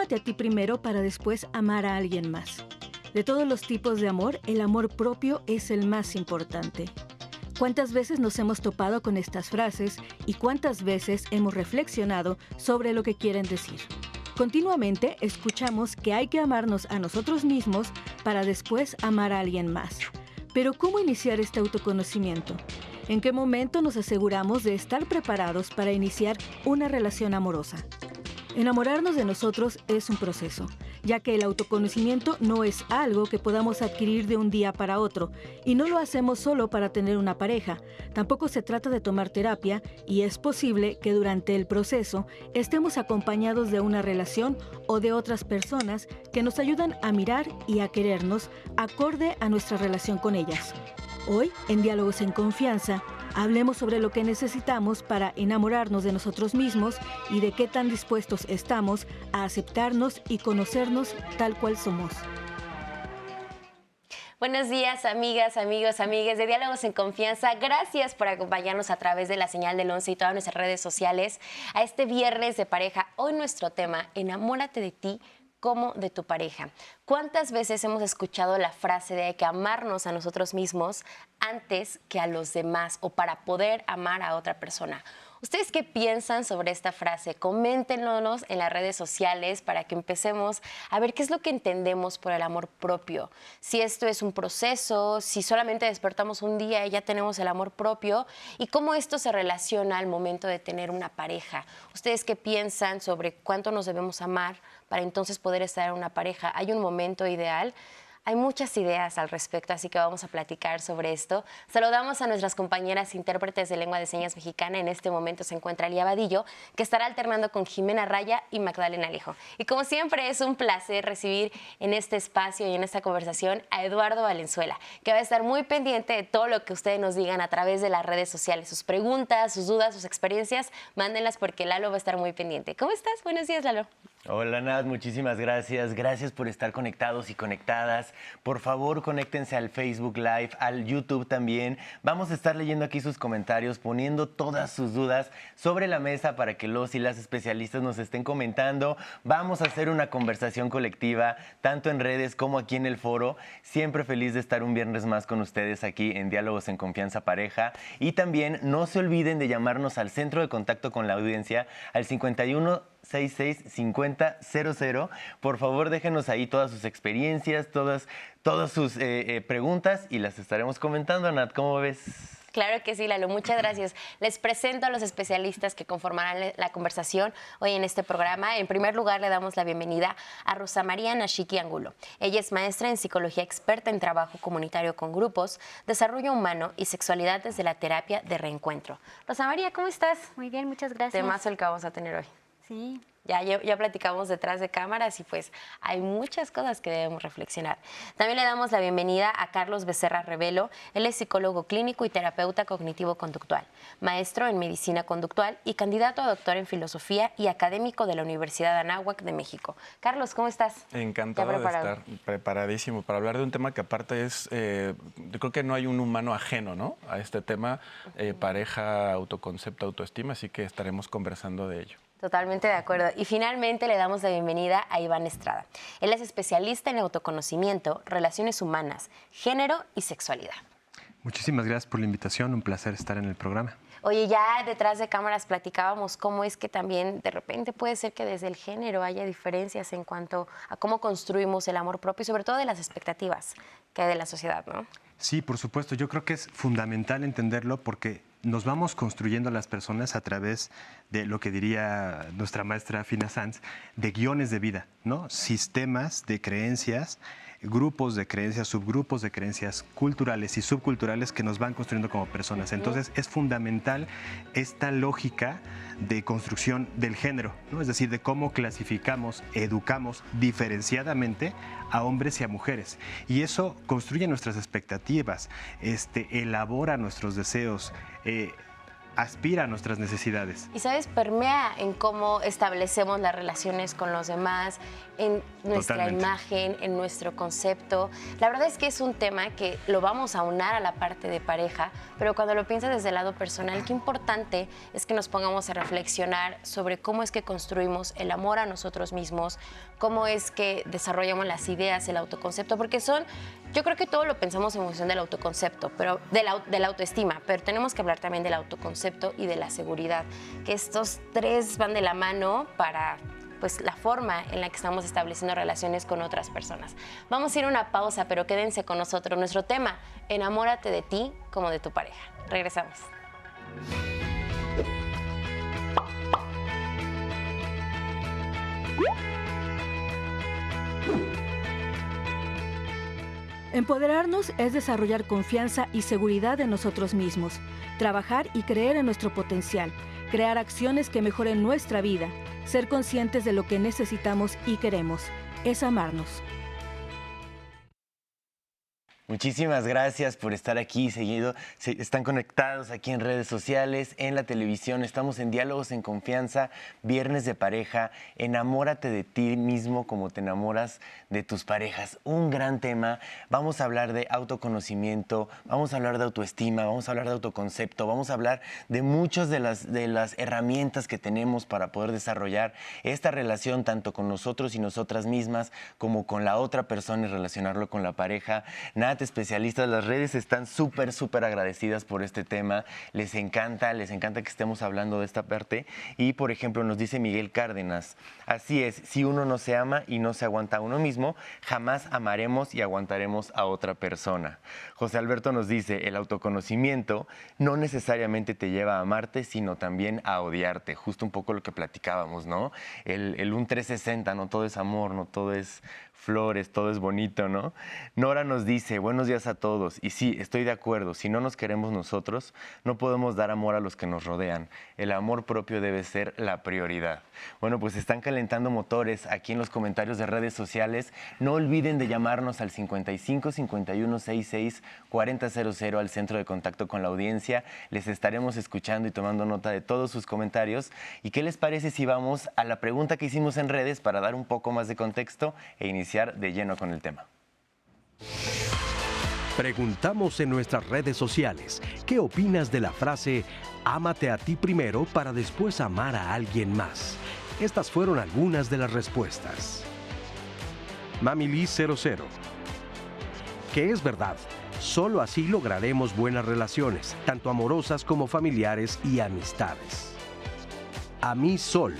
Ámate a ti primero para después amar a alguien más. De todos los tipos de amor, el amor propio es el más importante. ¿Cuántas veces nos hemos topado con estas frases y cuántas veces hemos reflexionado sobre lo que quieren decir? Continuamente escuchamos que hay que amarnos a nosotros mismos para después amar a alguien más. Pero ¿cómo iniciar este autoconocimiento? ¿En qué momento nos aseguramos de estar preparados para iniciar una relación amorosa? Enamorarnos de nosotros es un proceso, ya que el autoconocimiento no es algo que podamos adquirir de un día para otro, y no lo hacemos solo para tener una pareja. Tampoco se trata de tomar terapia, y es posible que durante el proceso estemos acompañados de una relación o de otras personas que nos ayudan a mirar y a querernos acorde a nuestra relación con ellas. Hoy, en Diálogos en Confianza, hablemos sobre lo que necesitamos para enamorarnos de nosotros mismos y de qué tan dispuestos estamos a aceptarnos y conocernos tal cual somos. Buenos días, amigas, amigos, amigues de Diálogos en Confianza. Gracias por acompañarnos a través de la señal del 11 y todas nuestras redes sociales a este viernes de pareja. Hoy nuestro tema, enamórate de ti como de tu pareja. ¿Cuántas veces hemos escuchado la frase de que amarnos a nosotros mismos antes que a los demás o para poder amar a otra persona? ¿Ustedes qué piensan sobre esta frase? Coméntenos en las redes sociales para que empecemos a ver qué es lo que entendemos por el amor propio. Si esto es un proceso, si solamente despertamos un día y ya tenemos el amor propio, y cómo esto se relaciona al momento de tener una pareja. ¿Ustedes qué piensan sobre cuánto nos debemos amar para entonces poder estar en una pareja? ¿Hay un momento ideal? Hay muchas ideas al respecto, así que vamos a platicar sobre esto. Saludamos a nuestras compañeras intérpretes de lengua de señas mexicana. En este momento se encuentra Lía Vadillo, que estará alternando con Jimena Raya y Magdalena Alejo. Y como siempre, es un placer recibir en este espacio y en esta conversación a Eduardo Valenzuela, que va a estar muy pendiente de todo lo que ustedes nos digan a través de las redes sociales. Sus preguntas, sus dudas, sus experiencias, mándenlas porque Lalo va a estar muy pendiente. ¿Cómo estás? Buenos días, Lalo. Hola Nat, muchísimas gracias. Gracias por estar conectados y conectadas. Por favor, conéctense al Facebook Live, al YouTube también. Vamos a estar leyendo aquí sus comentarios, poniendo todas sus dudas sobre la mesa para que los y las especialistas nos estén comentando. Vamos a hacer una conversación colectiva, tanto en redes como aquí en el foro. Siempre feliz de estar un viernes más con ustedes aquí en Diálogos en Confianza Pareja. Y también no se olviden de llamarnos al centro de contacto con la audiencia, al 5166-5000. Por favor, déjenos ahí todas sus experiencias, todas sus preguntas y las estaremos comentando. Nat, ¿cómo ves? Claro que sí, Lalo, muchas gracias. Les presento a los especialistas que conformarán la conversación hoy en este programa. En primer lugar, le damos la bienvenida a Rosa María Nashiki Angulo. Ella es maestra en psicología, experta en trabajo comunitario con grupos, desarrollo humano y sexualidad desde la terapia de reencuentro. Rosa María, ¿cómo estás? Muy bien, muchas gracias. Temazo el que vamos a tener hoy. Sí. Ya platicamos detrás de cámaras y pues hay muchas cosas que debemos reflexionar. También le damos la bienvenida a Carlos Becerra Revelo. Él es psicólogo clínico y terapeuta cognitivo-conductual, maestro en medicina conductual y candidato a doctor en filosofía y académico de la Universidad de Anáhuac de México. Carlos, ¿cómo estás? Encantado de estar preparadísimo para hablar de un tema que aparte es, yo creo que no hay un humano ajeno, ¿no?, a este tema, pareja, autoconcepto, autoestima, así que estaremos conversando de ello. Totalmente de acuerdo. Y finalmente le damos la bienvenida a Iván Estrada. Él es especialista en autoconocimiento, relaciones humanas, género y sexualidad. Muchísimas gracias por la invitación, un placer estar en el programa. Oye, ya detrás de cámaras platicábamos cómo es que también de repente puede ser que desde el género haya diferencias en cuanto a cómo construimos el amor propio y sobre todo de las expectativas que hay de la sociedad, ¿no? Sí, por supuesto. Yo creo que es fundamental entenderlo porque nos vamos construyendo las personas a través de lo que diría nuestra maestra Fina Sanz, de guiones de vida, ¿no? Sistemas de creencias, grupos de creencias, subgrupos de creencias culturales y subculturales que nos van construyendo como personas. Entonces, es fundamental esta lógica de construcción del género, ¿no? Es decir, de cómo clasificamos, educamos diferenciadamente a hombres y a mujeres. Y eso construye nuestras expectativas, elabora nuestros deseos, aspira a nuestras necesidades. Y sabes, permea en cómo establecemos las relaciones con los demás, en nuestra Totalmente. imagen, en nuestro concepto. La verdad es que es un tema que lo vamos a unar a la parte de pareja, pero cuando lo piensas desde el lado personal, qué importante es que nos pongamos a reflexionar sobre cómo es que construimos el amor a nosotros mismos, cómo es que desarrollamos las ideas, el autoconcepto, porque yo creo que todo lo pensamos en función del autoconcepto, pero de la autoestima, pero tenemos que hablar también del autoconcepto y de la seguridad, que estos tres van de la mano para pues la forma en la que estamos estableciendo relaciones con otras personas. Vamos a ir a una pausa, pero quédense con nosotros. Nuestro tema, enamórate de ti como de tu pareja. Regresamos. Empoderarnos es desarrollar confianza y seguridad en nosotros mismos, trabajar y creer en nuestro potencial, crear acciones que mejoren nuestra vida, ser conscientes de lo que necesitamos y queremos, es amarnos. Muchísimas gracias por estar aquí seguido. Están conectados aquí en redes sociales, en la televisión. Estamos en Diálogos en Confianza, Viernes de Pareja. Enamórate de ti mismo como te enamoras de tus parejas. Un gran tema. Vamos a hablar de autoconocimiento, vamos a hablar de autoestima, vamos a hablar de autoconcepto, vamos a hablar de muchas de las herramientas que tenemos para poder desarrollar esta relación tanto con nosotros y nosotras mismas como con la otra persona y relacionarlo con la pareja. Especialistas, las redes están súper agradecidas por este tema, les encanta que estemos hablando de esta parte y, por ejemplo, nos dice Miguel Cárdenas, así es, si uno no se ama y no se aguanta a uno mismo, jamás amaremos y aguantaremos a otra persona. José Alberto nos dice, el autoconocimiento no necesariamente te lleva a amarte, sino también a odiarte, justo un poco lo que platicábamos, ¿no? El un 360, no todo es amor, no todo es flores, todo es bonito, ¿no? Nora nos dice, buenos días a todos. Y sí, estoy de acuerdo, si no nos queremos nosotros, no podemos dar amor a los que nos rodean. El amor propio debe ser la prioridad. Bueno, pues están calentando motores aquí en los comentarios de redes sociales. No olviden de llamarnos al 55 51 66 4000 al centro de contacto con la audiencia. Les estaremos escuchando y tomando nota de todos sus comentarios. ¿Y qué les parece si vamos a la pregunta que hicimos en redes para dar un poco más de contexto e iniciar de lleno con el tema? Preguntamos en nuestras redes sociales, ¿qué opinas de la frase "ámate a ti primero para después amar a alguien más"? Estas fueron algunas de las respuestas. Mamili00. Que es verdad, solo así lograremos buenas relaciones, tanto amorosas como familiares y amistades. A mí Sol.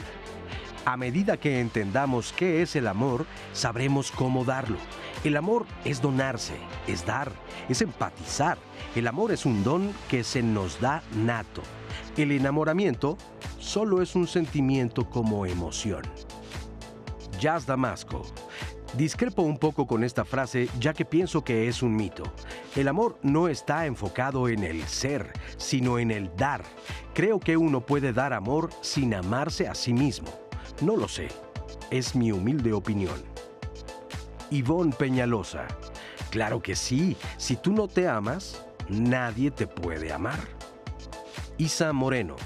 A medida que entendamos qué es el amor, sabremos cómo darlo. El amor es donarse, es dar, es empatizar. El amor es un don que se nos da nato. El enamoramiento solo es un sentimiento como emoción. Jazz Damasco. Discrepo un poco con esta frase, ya que pienso que es un mito. El amor no está enfocado en el ser, sino en el dar. Creo que uno puede dar amor sin amarse a sí mismo. No lo sé. Es mi humilde opinión. Ivonne Peñalosa. Claro que sí. Si tú no te amas, nadie te puede amar. Isa Moreno.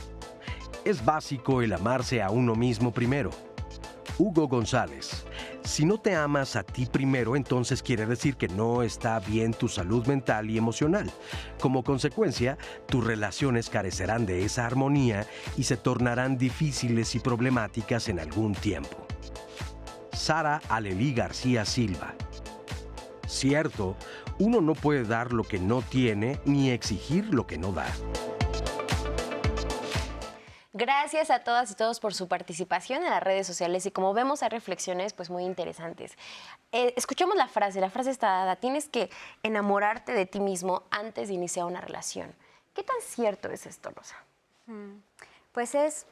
Es básico el amarse a uno mismo primero. Hugo González. Si no te amas a ti primero, entonces quiere decir que no está bien tu salud mental y emocional. Como consecuencia, tus relaciones carecerán de esa armonía y se tornarán difíciles y problemáticas en algún tiempo. Sara Alelí García Silva. Cierto, uno no puede dar lo que no tiene ni exigir lo que no da. Gracias a todas y todos por su participación en las redes sociales y como vemos hay reflexiones pues muy interesantes. Escuchamos la frase está dada, tienes que enamorarte de ti mismo antes de iniciar una relación. ¿Qué tan cierto es esto, Rosa? Pues es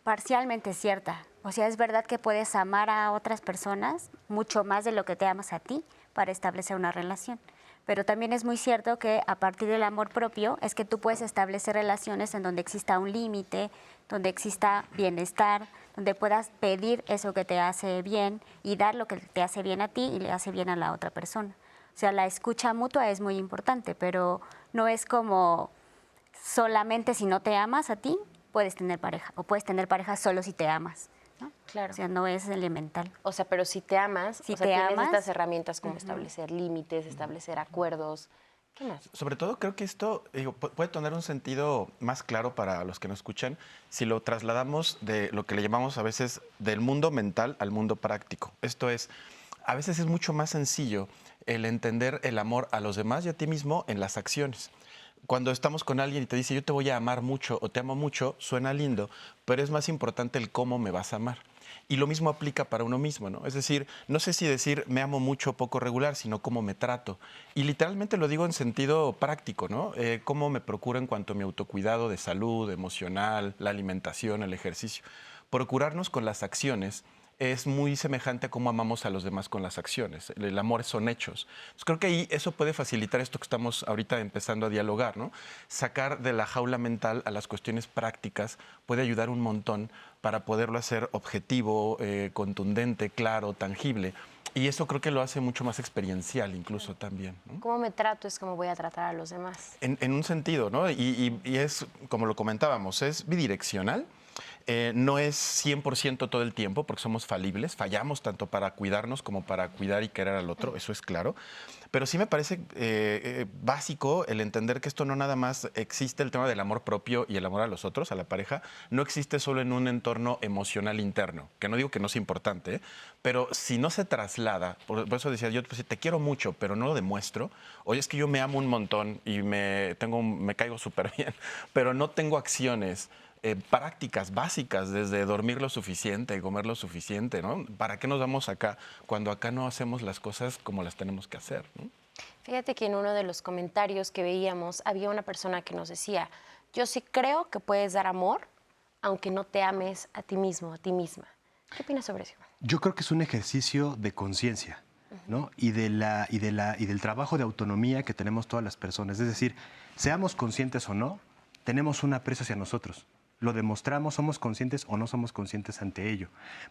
parcialmente cierta. O sea, es verdad que puedes amar a otras personas mucho más de lo que te amas a ti para establecer una relación. Pero también es muy cierto que a partir del amor propio es que tú puedes establecer relaciones en donde exista un límite, donde exista bienestar, donde puedas pedir eso que te hace bien y dar lo que te hace bien a ti y le hace bien a la otra persona. O sea, la escucha mutua es muy importante, pero no es como solamente si no te amas a ti, puedes tener pareja. O puedes tener pareja solo si te amas, ¿no? Claro. O sea, no es elemental. O sea, pero si te amas, Si o sea, te tienes amas, estas herramientas como establecer límites, establecer acuerdos. ¿Qué más? Sobre todo creo que esto puede tener un sentido más claro para los que nos escuchan si lo trasladamos de lo que le llamamos a veces del mundo mental al mundo práctico. Esto es, a veces es mucho más sencillo el entender el amor a los demás y a ti mismo en las acciones. Cuando estamos con alguien y te dice yo te voy a amar mucho o te amo mucho, suena lindo, pero es más importante el cómo me vas a amar. Y lo mismo aplica para uno mismo, ¿no? Es decir, no sé si decir me amo mucho o poco regular, sino cómo me trato. Y literalmente lo digo en sentido práctico, ¿no? Cómo me procuro en cuanto a mi autocuidado de salud, emocional, la alimentación, el ejercicio. Procurarnos con las acciones es muy semejante a cómo amamos a los demás con las acciones. El amor son hechos. Entonces, creo que ahí eso puede facilitar esto que estamos ahorita empezando a dialogar, ¿no? Sacar de la jaula mental a las cuestiones prácticas puede ayudar un montón para poderlo hacer objetivo, contundente, claro, tangible. Y eso creo que lo hace mucho más experiencial incluso también, ¿no? Cómo me trato es como voy a tratar a los demás. En un sentido, ¿no? Y es, como lo comentábamos, es bidireccional. No es 100% todo el tiempo, porque somos falibles, fallamos tanto para cuidarnos como para cuidar y querer al otro, eso es claro. Pero sí me parece básico el entender que esto no nada más existe el tema del amor propio y el amor a los otros, a la pareja, no existe solo en un entorno emocional interno, que no digo que no sea importante, pero si no se traslada, por eso decía yo, pues, te quiero mucho, pero no lo demuestro, oye, es que yo me amo un montón y me caigo súper bien, pero no tengo acciones prácticas básicas, desde dormir lo suficiente, comer lo suficiente, ¿no? ¿Para qué nos vamos acá cuando acá no hacemos las cosas como las tenemos que hacer, ¿no? Fíjate que en uno de los comentarios que veíamos había una persona que nos decía, yo sí creo que puedes dar amor aunque no te ames a ti mismo, a ti misma. ¿Qué opinas sobre eso? Yo creo que es un ejercicio de conciencia, ¿no? Y del trabajo de autonomía que tenemos todas las personas. Es decir, seamos conscientes o no, tenemos un aprecio hacia nosotros. Lo demostramos, somos conscientes o no somos conscientes ante ello,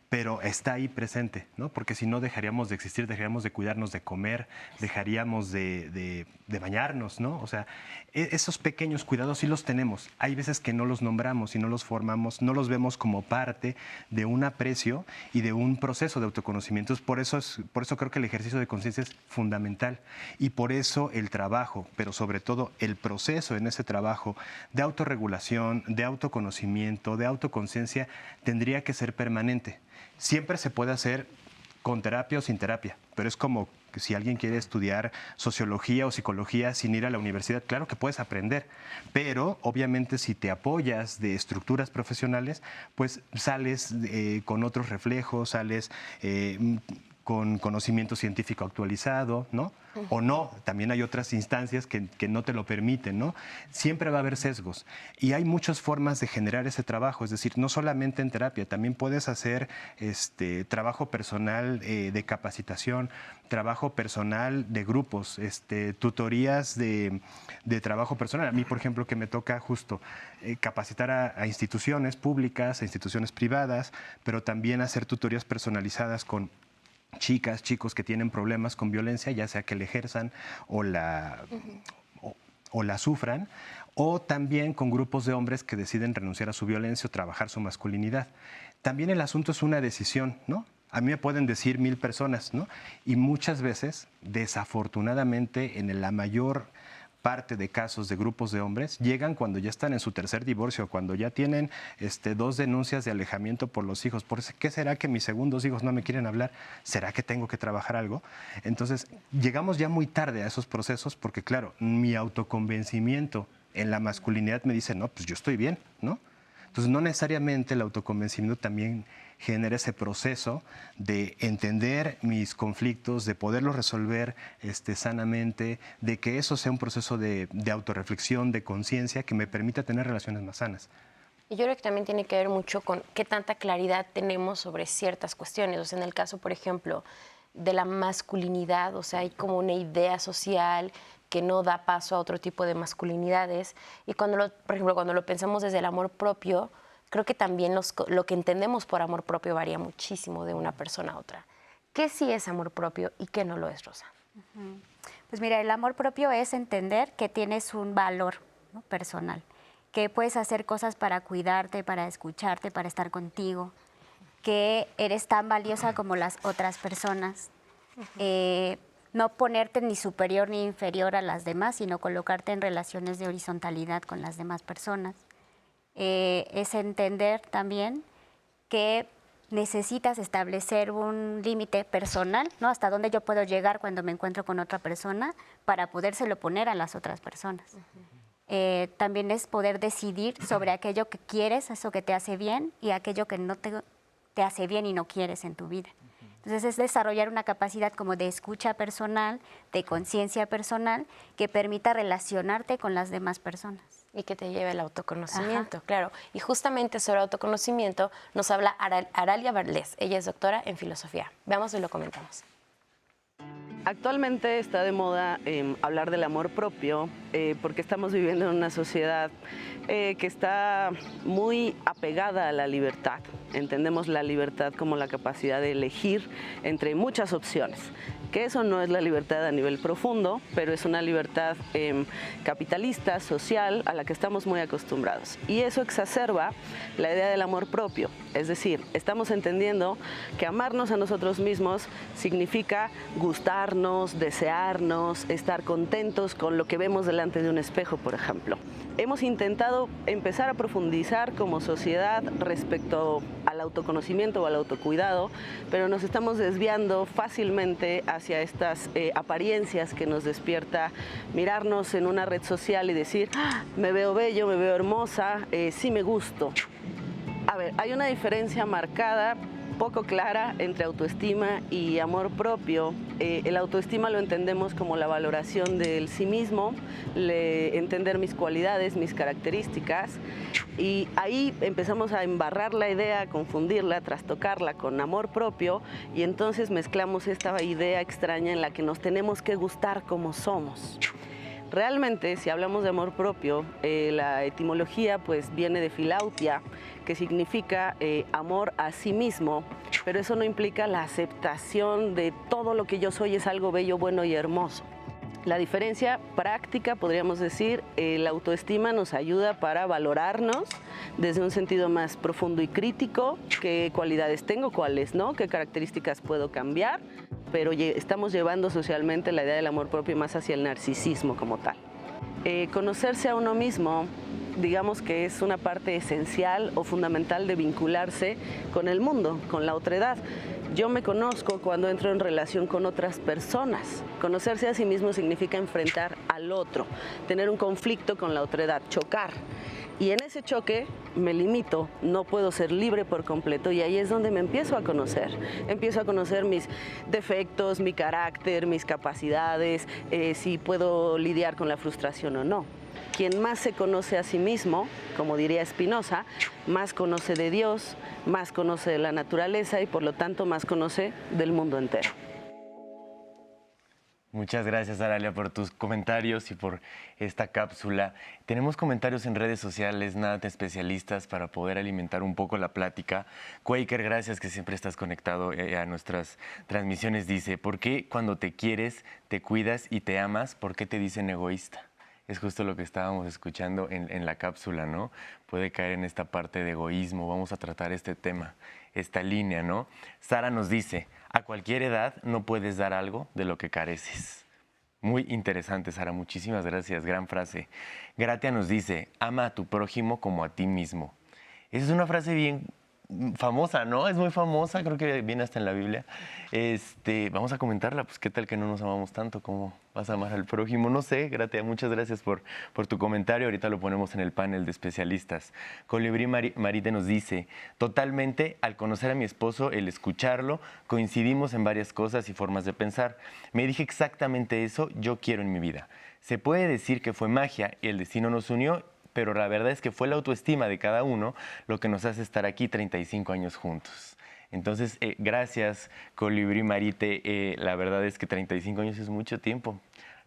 pero está ahí presente, ¿no? Porque si no dejaríamos de existir, dejaríamos de cuidarnos, de comer, dejaríamos de bañarnos, ¿no? O sea, esos pequeños cuidados sí los tenemos. Hay veces que no los nombramos y no los formamos, no los vemos como parte de un aprecio y de un proceso de autoconocimiento. Por eso creo que el ejercicio de conciencia es fundamental y por eso el trabajo, pero sobre todo el proceso en ese trabajo de autorregulación, de autoconocimiento, de autoconciencia, tendría que ser permanente. Siempre se puede hacer con terapia o sin terapia, pero es como que si alguien quiere estudiar sociología o psicología sin ir a la universidad, claro que puedes aprender, pero obviamente si te apoyas de estructuras profesionales, pues sales con otros reflejos, sales con conocimiento científico actualizado, ¿no? O no, también hay otras instancias que no te lo permiten, ¿no? Siempre va a haber sesgos y hay muchas formas de generar ese trabajo, es decir, no solamente en terapia, también puedes hacer trabajo personal de capacitación, trabajo personal de grupos, tutorías de trabajo personal. A mí, por ejemplo, que me toca justo capacitar a instituciones públicas, a instituciones privadas, pero también hacer tutorías personalizadas con chicas, chicos que tienen problemas con violencia, ya sea que la ejerzan o la sufran, o también con grupos de hombres que deciden renunciar a su violencia o trabajar su masculinidad. También el asunto es una decisión, ¿no? A mí me pueden decir 1000 personas, ¿no? Y muchas veces, desafortunadamente, en la mayor parte de casos de grupos de hombres llegan cuando ya están en su tercer divorcio, cuando ya tienen 2 denuncias de alejamiento por los hijos. ¿Por qué será que mis segundos hijos no me quieren hablar? ¿Será que tengo que trabajar algo? Entonces, llegamos ya muy tarde a esos procesos porque, claro, mi autoconvencimiento en la masculinidad me dice, no, pues yo estoy bien, ¿no? Entonces, no necesariamente el autoconvencimiento también genera ese proceso de entender mis conflictos, de poderlos resolver sanamente, de que eso sea un proceso de autorreflexión, de conciencia que me permita tener relaciones más sanas. Y yo creo que también tiene que ver mucho con qué tanta claridad tenemos sobre ciertas cuestiones. O sea, en el caso, por ejemplo, de la masculinidad, o sea, hay como una idea social que no da paso a otro tipo de masculinidades. Y por ejemplo, cuando lo pensamos desde el amor propio, creo que también lo que entendemos por amor propio varía muchísimo de una persona a otra. ¿Qué sí es amor propio y qué no lo es, Rosa? Pues mira, el amor propio es entender que tienes un valor, ¿no?, personal, que puedes hacer cosas para cuidarte, para escucharte, para estar contigo, que eres tan valiosa como las otras personas. No ponerte ni superior ni inferior a las demás, sino colocarte en relaciones de horizontalidad con las demás personas. Es entender también que necesitas establecer un límite personal, ¿no? Hasta dónde yo puedo llegar cuando me encuentro con otra persona para podérselo poner a las otras personas. También es poder decidir sobre aquello que quieres, eso que te hace bien, y aquello que no te hace bien y no quieres en tu vida. Entonces es desarrollar una capacidad como de escucha personal, de conciencia personal, que permita relacionarte con las demás personas. Y que te lleve al autoconocimiento, claro. Y justamente sobre autoconocimiento nos habla Aralia Barlés. Ella es doctora en filosofía. Veamos y lo comentamos. Actualmente está de moda hablar del amor propio porque estamos viviendo en una sociedad que está muy apegada a la libertad. Entendemos la libertad como la capacidad de elegir entre muchas opciones, que eso no es la libertad a nivel profundo, pero es una libertad capitalista, social, a la que estamos muy acostumbrados. Y eso exacerba la idea del amor propio. Es decir, estamos entendiendo que amarnos a nosotros mismos significa gustarnos, desearnos, estar contentos con lo que vemos delante de un espejo, por ejemplo. Hemos intentado empezar a profundizar como sociedad respecto al autoconocimiento o al autocuidado, pero nos estamos desviando fácilmente hacia estas apariencias que nos despierta mirarnos en una red social y decir, me veo bello, me veo hermosa, sí me gusto. A ver, hay una diferencia marcada, poco clara, entre autoestima y amor propio. El autoestima lo entendemos como la valoración del sí mismo, entender mis cualidades, mis características, y ahí empezamos a embarrar la idea, a confundirla, a trastocarla con amor propio, y entonces mezclamos esta idea extraña en la que nos tenemos que gustar como somos. Realmente, si hablamos de amor propio, la etimología pues viene de filautia, que significa amor a sí mismo, pero eso no implica la aceptación de todo lo que yo soy es algo bello, bueno y hermoso. La diferencia práctica, podríamos decir, la autoestima nos ayuda para valorarnos desde un sentido más profundo y crítico, qué cualidades tengo, cuáles no, qué características puedo cambiar, pero estamos llevando socialmente la idea del amor propio más hacia el narcisismo como tal. Conocerse a uno mismo, digamos que es una parte esencial o fundamental de vincularse con el mundo, con la otredad. Yo me conozco cuando entro en relación con otras personas. Conocerse a sí mismo significa enfrentar al otro, tener un conflicto con la otredad, chocar. Y en ese choque me limito, no puedo ser libre por completo, y ahí es donde me empiezo a conocer. Empiezo a conocer mis defectos, mi carácter, mis capacidades, si puedo lidiar con la frustración o no. Quien más se conoce a sí mismo, como diría Spinoza, más conoce de Dios, más conoce de la naturaleza y por lo tanto más conoce del mundo entero. Muchas gracias, Aralia, por tus comentarios y por esta cápsula. Tenemos comentarios en redes sociales, nada de especialistas, para poder alimentar un poco la plática. Quaker, gracias, que siempre estás conectado a nuestras transmisiones. Dice, ¿por qué cuando te quieres, te cuidas y te amas, por qué te dicen egoísta? Es justo lo que estábamos escuchando en la cápsula, ¿no? Puede caer en esta parte de egoísmo. Vamos a tratar este tema, esta línea, ¿no? Sara nos dice, a cualquier edad no puedes dar algo de lo que careces. Muy interesante, Sara. Muchísimas gracias. Gran frase. Gratia nos dice, ama a tu prójimo como a ti mismo. Esa es una frase bien famosa, ¿no? Es muy famosa, creo que viene hasta en la Biblia. Vamos a comentarla, pues qué tal que no nos amamos tanto, ¿cómo vas a amar al prójimo? No sé, Gratia, muchas gracias por tu comentario. Ahorita lo ponemos en el panel de especialistas. Colibrí Marite nos dice, totalmente, al conocer a mi esposo, el escucharlo, coincidimos en varias cosas y formas de pensar. Me dije exactamente eso, yo quiero en mi vida. Se puede decir que fue magia y el destino nos unió, pero la verdad es que fue la autoestima de cada uno lo que nos hace estar aquí 35 años juntos. Entonces, gracias, Colibrí Marite. La verdad es que 35 años es mucho tiempo.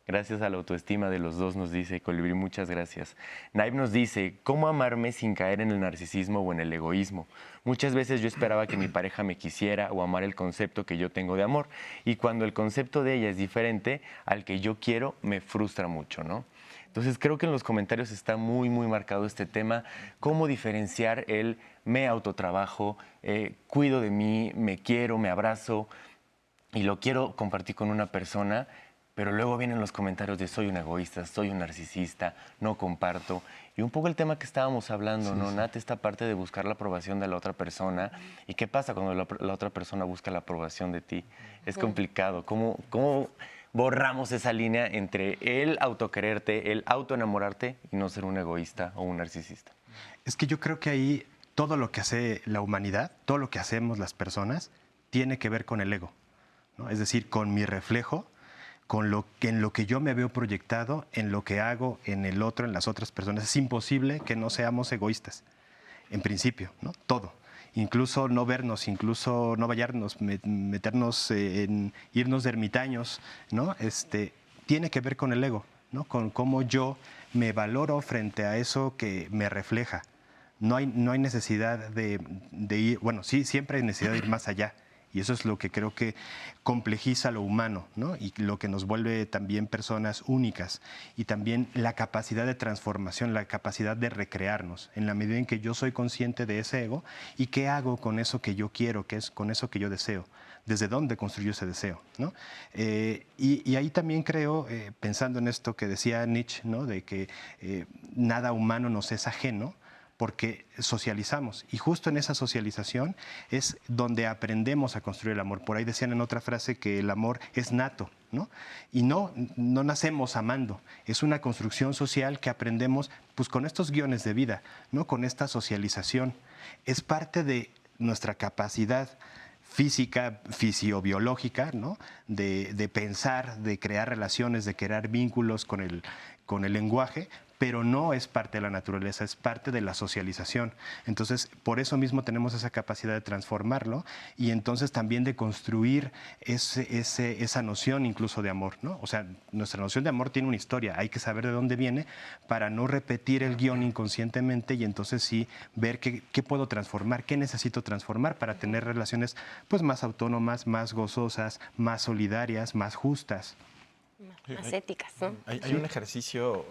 Gracias a la autoestima de los dos, nos dice Colibrí, muchas gracias. Naib nos dice, ¿cómo amarme sin caer en el narcisismo o en el egoísmo? Muchas veces yo esperaba que mi pareja me quisiera o amara el concepto que yo tengo de amor. Y cuando el concepto de ella es diferente al que yo quiero, me frustra mucho, ¿no? Entonces creo que en los comentarios está muy, muy marcado este tema, cómo diferenciar el me autotrabajo, cuido de mí, me quiero, me abrazo y lo quiero compartir con una persona, pero luego vienen los comentarios de soy un egoísta, soy un narcisista, no comparto. Y un poco el tema que estábamos hablando, ¿no, Nat? Esta parte de buscar la aprobación de la otra persona. ¿Y qué pasa cuando la otra persona busca la aprobación de ti? Es complicado. ¿Cómo borramos esa línea entre el autoquererte, el autoenamorarte y no ser un egoísta o un narcisista? Es que yo creo que ahí todo lo que hace la humanidad, todo lo que hacemos las personas, tiene que ver con el ego, ¿no? Es decir, con mi reflejo, en lo que yo me veo proyectado, en lo que hago en el otro, en las otras personas. Es imposible que no seamos egoístas, en principio, ¿no? Todo. Incluso no vernos, incluso no bañarnos, meternos en irnos de ermitaños, ¿no? Tiene que ver con el ego, ¿no? Con cómo yo me valoro frente a eso que me refleja. No hay necesidad de ir, bueno, sí, siempre hay necesidad de ir más allá. Y eso es lo que creo que complejiza lo humano, ¿no? Y lo que nos vuelve también personas únicas. Y también la capacidad de transformación, la capacidad de recrearnos, en la medida en que yo soy consciente de ese ego y qué hago con eso que yo quiero, con eso que yo deseo, desde dónde construyo ese deseo, ¿no? Y ahí también creo, pensando en esto que decía Nietzsche, ¿no? De que nada humano nos es ajeno, porque socializamos. Y justo en esa socialización es donde aprendemos a construir el amor. Por ahí decían en otra frase que el amor es nato, ¿no? Y no nacemos amando. Es una construcción social que aprendemos pues, con estos guiones de vida, ¿no? Con esta socialización. Es parte de nuestra capacidad física, fisiobiológica, ¿no? De pensar, de crear relaciones, de crear vínculos con el lenguaje, pero no es parte de la naturaleza, es parte de la socialización. Entonces, por eso mismo tenemos esa capacidad de transformarlo y entonces también de construir esa noción incluso de amor, ¿no? O sea, nuestra noción de amor tiene una historia, hay que saber de dónde viene para no repetir el guión inconscientemente y entonces sí ver qué puedo transformar, qué necesito transformar para tener relaciones pues, más autónomas, más gozosas, más solidarias, más justas. Más éticas, ¿no? Hay un ejercicio,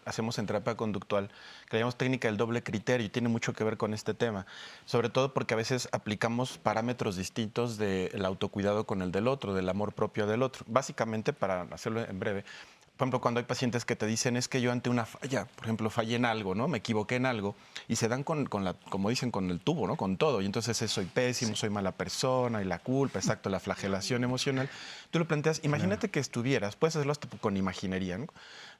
hacemos en terapia conductual, que le llamamos técnica del doble criterio y tiene mucho que ver con este tema, sobre todo porque a veces aplicamos parámetros distintos del autocuidado con el del otro, del amor propio del otro. Básicamente, para hacerlo en breve, por ejemplo, cuando hay pacientes que te dicen es que yo ante una falla, por ejemplo, fallé en algo, ¿no? Me equivoqué en algo y se dan como dicen, con el tubo, ¿no? Con todo. Y entonces soy pésimo, soy mala persona y la culpa, exacto, la flagelación emocional. Tú lo planteas, imagínate que estuvieras, puedes hacerlo hasta con imaginería, ¿no?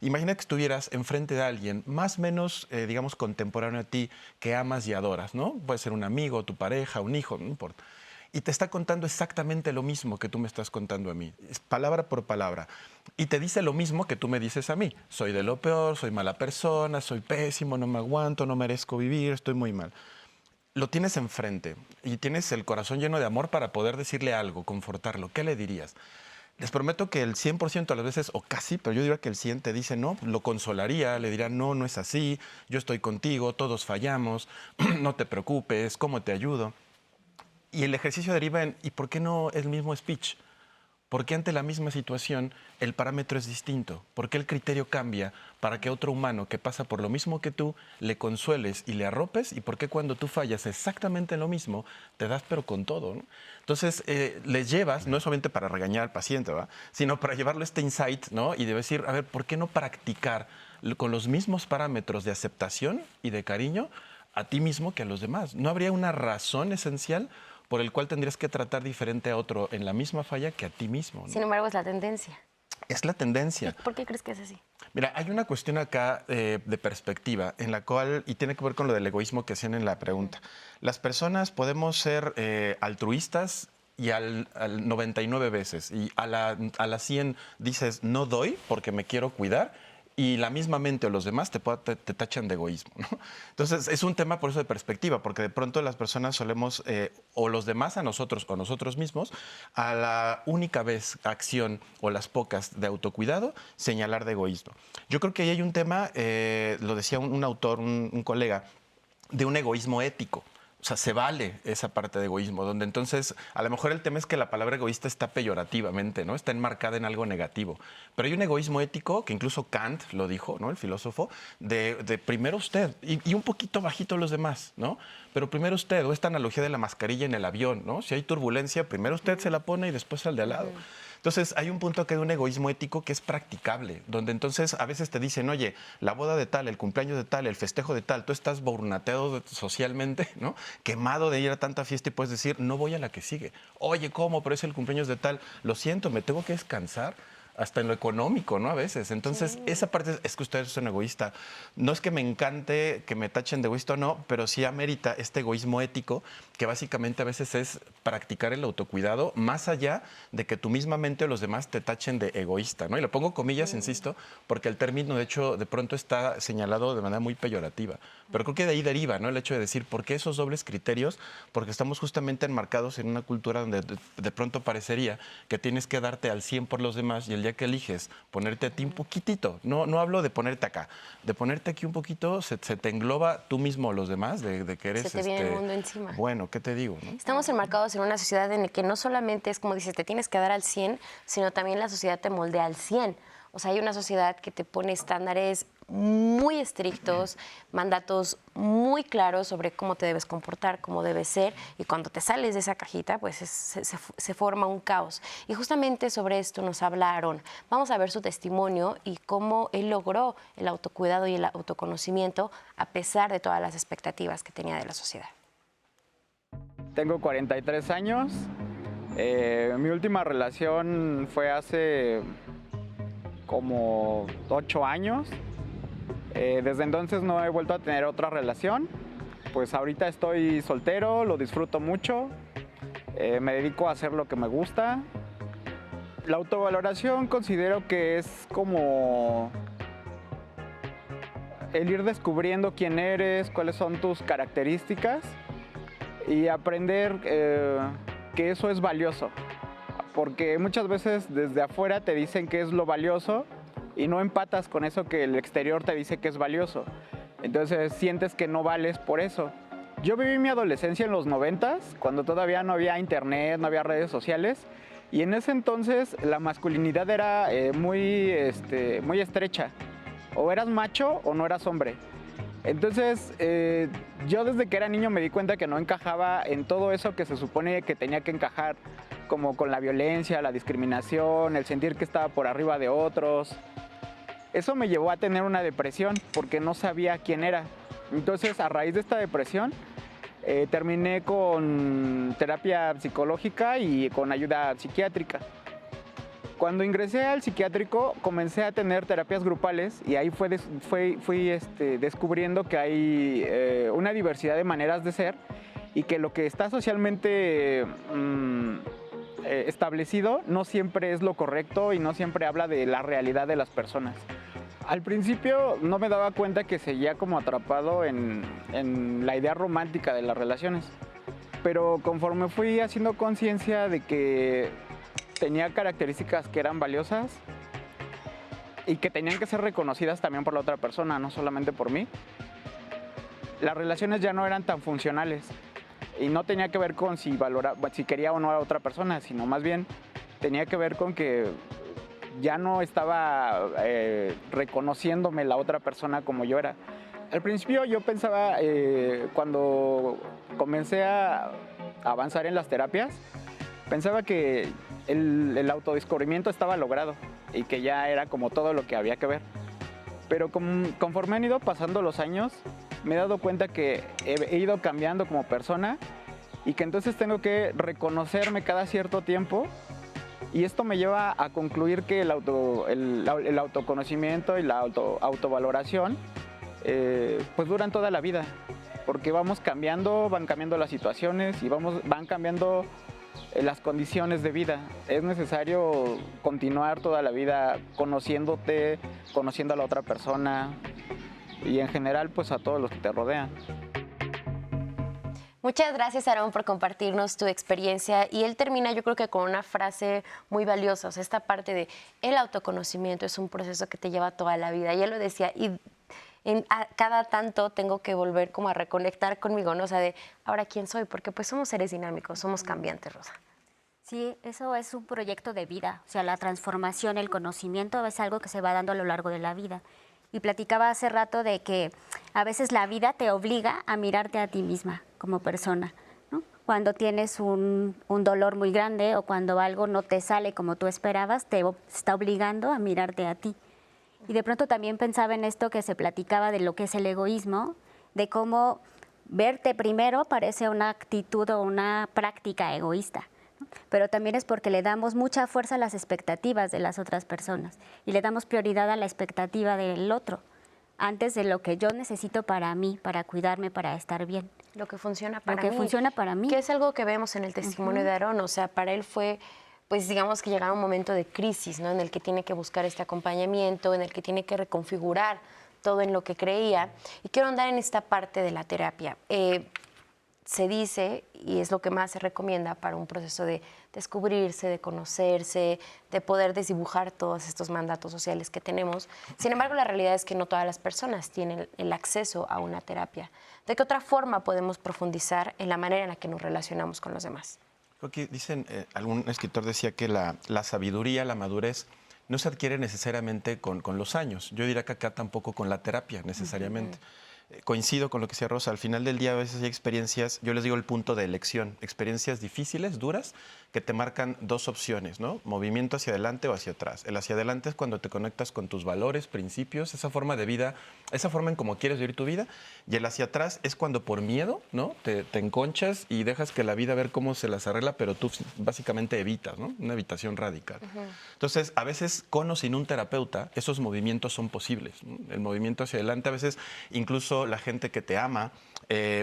Imagina que estuvieras enfrente de alguien más o menos, digamos, contemporáneo a ti, que amas y adoras, ¿no? Puede ser un amigo, tu pareja, un hijo, no importa. Y te está contando exactamente lo mismo que tú me estás contando a mí, es palabra por palabra. Y te dice lo mismo que tú me dices a mí. Soy de lo peor, soy mala persona, soy pésimo, no me aguanto, no merezco vivir, estoy muy mal. Lo tienes enfrente y tienes el corazón lleno de amor para poder decirle algo, confortarlo. ¿Qué le dirías? Les prometo que el 100% de las veces, o casi, pero yo diría que el 100% te dice no, lo consolaría, le diría no, no es así, yo estoy contigo, todos fallamos, no te preocupes, ¿cómo te ayudo? Y el ejercicio deriva en, ¿y por qué no el mismo speech? ¿Por qué ante la misma situación el parámetro es distinto? ¿Por qué el criterio cambia para que otro humano que pasa por lo mismo que tú le consueles y le arropes? ¿Y por qué cuando tú fallas exactamente lo mismo te das pero con todo, ¿no? Entonces, les llevas, no es solamente para regañar al paciente, ¿verdad? Sino para llevarle este insight, ¿no? Y de decir, a ver, ¿por qué no practicar con los mismos parámetros de aceptación y de cariño a ti mismo que a los demás? ¿No habría una razón esencial por el cual tendrías que tratar diferente a otro en la misma falla que a ti mismo, ¿no? Sin embargo, es la tendencia. Es la tendencia. ¿Por qué crees que es así? Mira, hay una cuestión acá de perspectiva en la cual, y tiene que ver con lo del egoísmo que hacían en la pregunta. Las personas podemos ser altruistas y al 99 veces, y a la 100 dices no doy porque me quiero cuidar, y la misma mente o los demás te tachan de egoísmo, ¿no? Entonces, es un tema por eso de perspectiva, porque de pronto las personas solemos, o los demás a nosotros o nosotros mismos, a la única vez acción o las pocas de autocuidado, señalar de egoísmo. Yo creo que ahí hay un tema, lo decía un autor, un colega, de un egoísmo ético. O sea, se vale esa parte de egoísmo, donde entonces a lo mejor el tema es que la palabra egoísta está peyorativamente, ¿no? Está enmarcada en algo negativo. Pero hay un egoísmo ético, que incluso Kant lo dijo, ¿no? El filósofo, de primero usted y un poquito bajito los demás, ¿no? Pero primero usted, o esta analogía de la mascarilla en el avión, ¿no? Si hay turbulencia, primero usted se la pone y después al de al lado. Entonces, hay un punto que es un egoísmo ético que es practicable, donde entonces a veces te dicen, oye, la boda de tal, el cumpleaños de tal, el festejo de tal, tú estás bornateado socialmente, ¿no? Quemado de ir a tanta fiesta y puedes decir, no voy a la que sigue. Oye, ¿cómo? Pero es el cumpleaños de tal. Lo siento, me tengo que descansar. Hasta en lo económico, ¿no? A veces. Entonces, esa parte es que ustedes son egoístas. No es que me encante que me tachen de egoísta o no, pero sí amerita este egoísmo ético, que básicamente a veces es practicar el autocuidado, más allá de que tu misma mente o los demás te tachen de egoísta, ¿no? Y lo pongo comillas, insisto, porque el término, de hecho, de pronto está señalado de manera muy peyorativa. Pero creo que de ahí deriva, ¿no? El hecho de decir, ¿por qué esos dobles criterios? Porque estamos justamente enmarcados en una cultura donde de pronto parecería que tienes que darte al 100 por los demás, y el día que eliges ponerte a ti un poquitito, no hablo de ponerte acá, de ponerte aquí un poquito, se te engloba tú mismo o los demás, de que eres... Se te viene el mundo encima. Bueno, ¿qué te digo? ¿No? Estamos enmarcados en una sociedad en la que no solamente es, como dices, te tienes que dar al 100, sino también la sociedad te moldea al 100. O sea, hay una sociedad que te pone estándares muy estrictos, mandatos muy claros sobre cómo te debes comportar, cómo debes ser, y cuando te sales de esa cajita, pues se forma un caos. Y justamente sobre esto nos habla Aarón. Vamos a ver su testimonio y cómo él logró el autocuidado y el autoconocimiento a pesar de todas las expectativas que tenía de la sociedad. Tengo 43 años. Mi última relación fue hace como 8 años. Desde entonces no he vuelto a tener otra relación. Pues ahorita estoy soltero, lo disfruto mucho. Me dedico a hacer lo que me gusta. La autovaloración considero que es como el ir descubriendo quién eres, cuáles son tus características y aprender que eso es valioso. Porque muchas veces desde afuera te dicen que es lo valioso y no empatas con eso que el exterior te dice que es valioso. Entonces sientes que no vales por eso. Yo viví mi adolescencia en los 90s, cuando todavía no había internet, no había redes sociales, y en ese entonces la masculinidad era muy estrecha. O eras macho o no eras hombre. Entonces, yo desde que era niño me di cuenta que no encajaba en todo eso que se supone que tenía que encajar, como con la violencia, la discriminación, el sentir que estaba por arriba de otros. Eso me llevó a tener una depresión porque no sabía quién era. Entonces, a raíz de esta depresión, terminé con terapia psicológica y con ayuda psiquiátrica. Cuando ingresé al psiquiátrico, comencé a tener terapias grupales y ahí fui descubriendo que hay una diversidad de maneras de ser y que lo que está socialmente establecido no siempre es lo correcto y no siempre habla de la realidad de las personas. Al principio no me daba cuenta que seguía como atrapado en la idea romántica de las relaciones, pero conforme fui haciendo conciencia de que tenía características que eran valiosas y que tenían que ser reconocidas también por la otra persona, no solamente por mí, las relaciones ya no eran tan funcionales y no tenía que ver con si quería o no a otra persona, sino más bien tenía que ver con que ya no estaba reconociéndome la otra persona como yo era. Al principio yo pensaba, cuando comencé a avanzar en las terapias, pensaba que el autodescubrimiento estaba logrado y que ya era como todo lo que había que ver. Pero conforme han ido pasando los años, me he dado cuenta que he ido cambiando como persona y que entonces tengo que reconocerme cada cierto tiempo, y esto me lleva a concluir que el autoconocimiento y la autovaloración pues duran toda la vida, porque vamos cambiando, van cambiando las situaciones y van cambiando las condiciones de vida. Es necesario continuar toda la vida conociéndote, conociendo a la otra persona y en general pues a todos los que te rodean. Muchas gracias, Aarón, por compartirnos tu experiencia. Y él termina, yo creo que con una frase muy valiosa. O sea, esta parte de el autoconocimiento es un proceso que te lleva toda la vida. Y él lo decía, y cada tanto tengo que volver como a reconectar conmigo, ¿no? O sea, de ahora quién soy, porque pues somos seres dinámicos, somos cambiantes, Rosa. Sí, eso es un proyecto de vida. O sea, la transformación, el conocimiento es algo que se va dando a lo largo de la vida. Y platicaba hace rato de que a veces la vida te obliga a mirarte a ti misma como persona, ¿no? Cuando tienes un dolor muy grande o cuando algo no te sale como tú esperabas, te está obligando a mirarte a ti. Y de pronto también pensaba en esto que se platicaba de lo que es el egoísmo, de cómo verte primero parece una actitud o una práctica egoísta. Pero también es porque le damos mucha fuerza a las expectativas de las otras personas y le damos prioridad a la expectativa del otro antes de lo que yo necesito para mí, para cuidarme, para estar bien. Lo que funciona para Lo que mí. funciona para mí. Que es algo que vemos en el testimonio de Aarón. O sea, para él fue, pues digamos que llegar a un momento de crisis, ¿no? En el que tiene que buscar este acompañamiento, en el que tiene que reconfigurar todo en lo que creía. Y quiero andar en esta parte de la terapia. Se dice, y es lo que más se recomienda para un proceso de descubrirse, de conocerse, de poder desdibujar todos estos mandatos sociales que tenemos. Sin embargo, la realidad es que no todas las personas tienen el acceso a una terapia. ¿De qué otra forma podemos profundizar en la manera en la que nos relacionamos con los demás? Creo que dicen, algún escritor decía que la sabiduría, la madurez, no se adquiere necesariamente con los años. Yo diría que acá tampoco con la terapia necesariamente. Coincido con lo que decía Rosa, al final del día a veces hay experiencias, yo les digo el punto de elección, experiencias difíciles, duras, que te marcan dos opciones, ¿no? Movimiento hacia adelante o hacia atrás. El hacia adelante es cuando te conectas con tus valores, principios, esa forma de vida, esa forma en cómo quieres vivir tu vida, y el hacia atrás es cuando por miedo, ¿no? Te enconchas y dejas que la vida ver cómo se las arregla, pero tú básicamente evitas, ¿no? Una evitación radical. Entonces, a veces con o sin un terapeuta, esos movimientos son posibles, ¿no? El movimiento hacia adelante, a veces incluso la gente que te ama,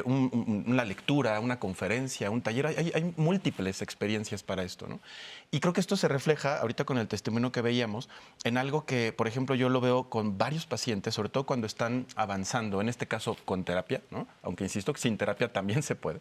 una lectura, una conferencia, un taller, hay múltiples experiencias para esto, ¿no? Y creo que esto se refleja, ahorita con el testimonio que veíamos, en algo que, por ejemplo, yo lo veo con varios pacientes, sobre todo cuando están avanzando, en este caso con terapia, ¿no? Aunque insisto que sin terapia también se puede.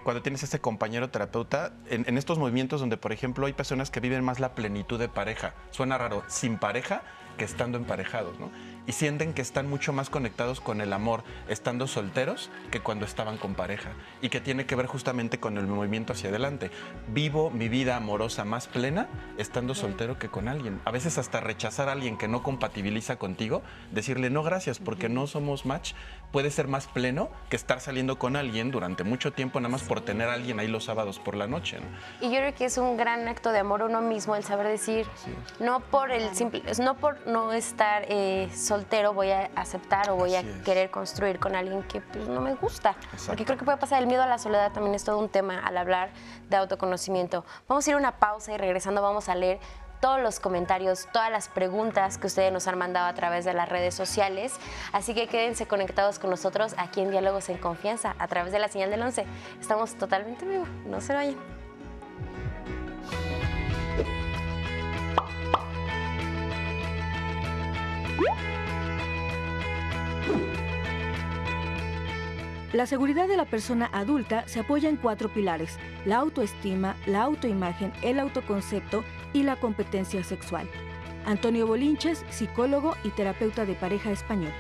Cuando tienes ese compañero terapeuta, en estos movimientos donde, por ejemplo, hay personas que viven más la plenitud de pareja, suena raro, sin pareja que estando emparejados, ¿no? Y sienten que están mucho más conectados con el amor estando solteros que cuando estaban con pareja, y que tiene que ver justamente con el movimiento hacia adelante. Vivo mi vida amorosa más plena estando soltero que con alguien. A veces hasta rechazar a alguien que no compatibiliza contigo, decirle no gracias porque no somos match, puede ser más pleno que estar saliendo con alguien durante mucho tiempo nada más por tener a alguien ahí los sábados por la noche, ¿no? Y yo creo que es un gran acto de amor a uno mismo el saber decir, no por el simple, no por no estar soltero voy a aceptar o voy a querer construir con alguien que pues, no me gusta. Exacto. Porque creo que puede pasar, el miedo a la soledad también es todo un tema al hablar de autoconocimiento. Vamos a ir a una pausa y regresando vamos a leer todos los comentarios, todas las preguntas que ustedes nos han mandado a través de las redes sociales. Así que quédense conectados con nosotros aquí en Diálogos en Confianza a través de la señal del 11. Estamos totalmente en vivo, no se vayan. La seguridad de la persona adulta se apoya en 4 pilares: la autoestima, la autoimagen, el autoconcepto y la competencia sexual. Antonio Bolinches, psicólogo y terapeuta de pareja español.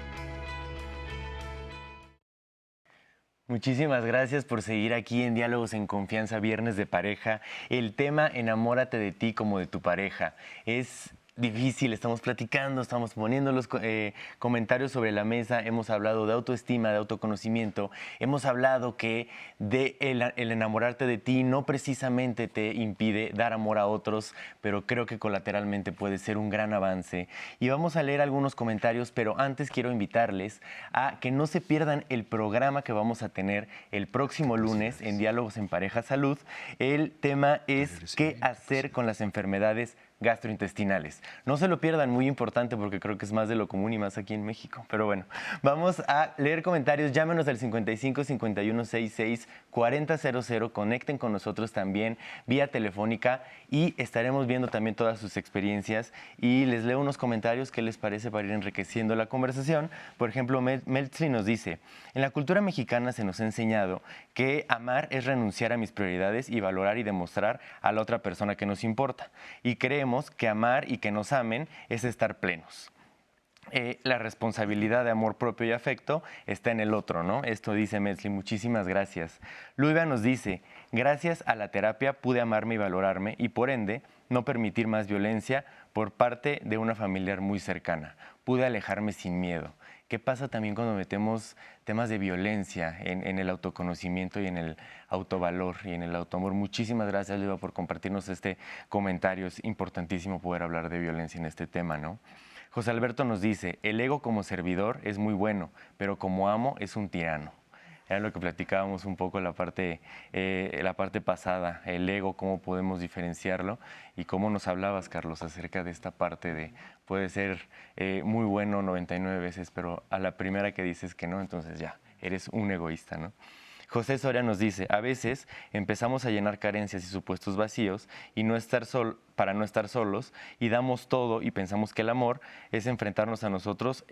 Muchísimas gracias por seguir aquí en Diálogos en Confianza, Viernes de Pareja. El tema Enamórate de ti como de tu pareja es difícil, estamos platicando, estamos poniendo los comentarios sobre la mesa, hemos hablado de autoestima, de autoconocimiento, hemos hablado que el enamorarte de ti no precisamente te impide dar amor a otros, pero creo que colateralmente puede ser un gran avance. Y vamos a leer algunos comentarios, pero antes quiero invitarles a que no se pierdan el programa que vamos a tener el próximo lunes en Diálogos en Pareja Salud. El tema es ¿qué hacer con las enfermedades gastrointestinales? No se lo pierdan, muy importante porque creo que es más de lo común y más aquí en México. Pero bueno, vamos a leer comentarios. Llámenos al 55 51 66 4000. Conecten con nosotros también vía telefónica y estaremos viendo también todas sus experiencias. Y les leo unos comentarios que les parece para ir enriqueciendo la conversación. Por ejemplo, Meltri nos dice: en la cultura mexicana se nos ha enseñado que amar es renunciar a mis prioridades y valorar y demostrar a la otra persona que nos importa. Y creemos que amar y que nos amen es estar plenos. la responsabilidad de amor propio y afecto está en el otro, ¿no? Esto dice Metzli, muchísimas gracias. Luiva nos dice, gracias a la terapia pude amarme y valorarme y por ende no permitir más violencia por parte de una familiar muy cercana. Pude alejarme sin miedo. ¿Qué pasa también cuando metemos temas de violencia en el autoconocimiento y en el autovalor y en el autoamor? Muchísimas gracias, Luiva, por compartirnos este comentario. Es importantísimo poder hablar de violencia en este tema, ¿no? José Alberto nos dice, el ego como servidor es muy bueno, pero como amo es un tirano. Era lo que platicábamos un poco la parte pasada, el ego, cómo podemos diferenciarlo y cómo nos hablabas, Carlos, acerca de esta parte de puede ser muy bueno 99 veces, pero a la primera que dices que no, entonces ya, eres un egoísta, ¿no? José Soria nos dice, a veces empezamos a llenar carencias y supuestos vacíos y para no estar solos y damos todo y pensamos que el amor es enfrentarnos a nosotros.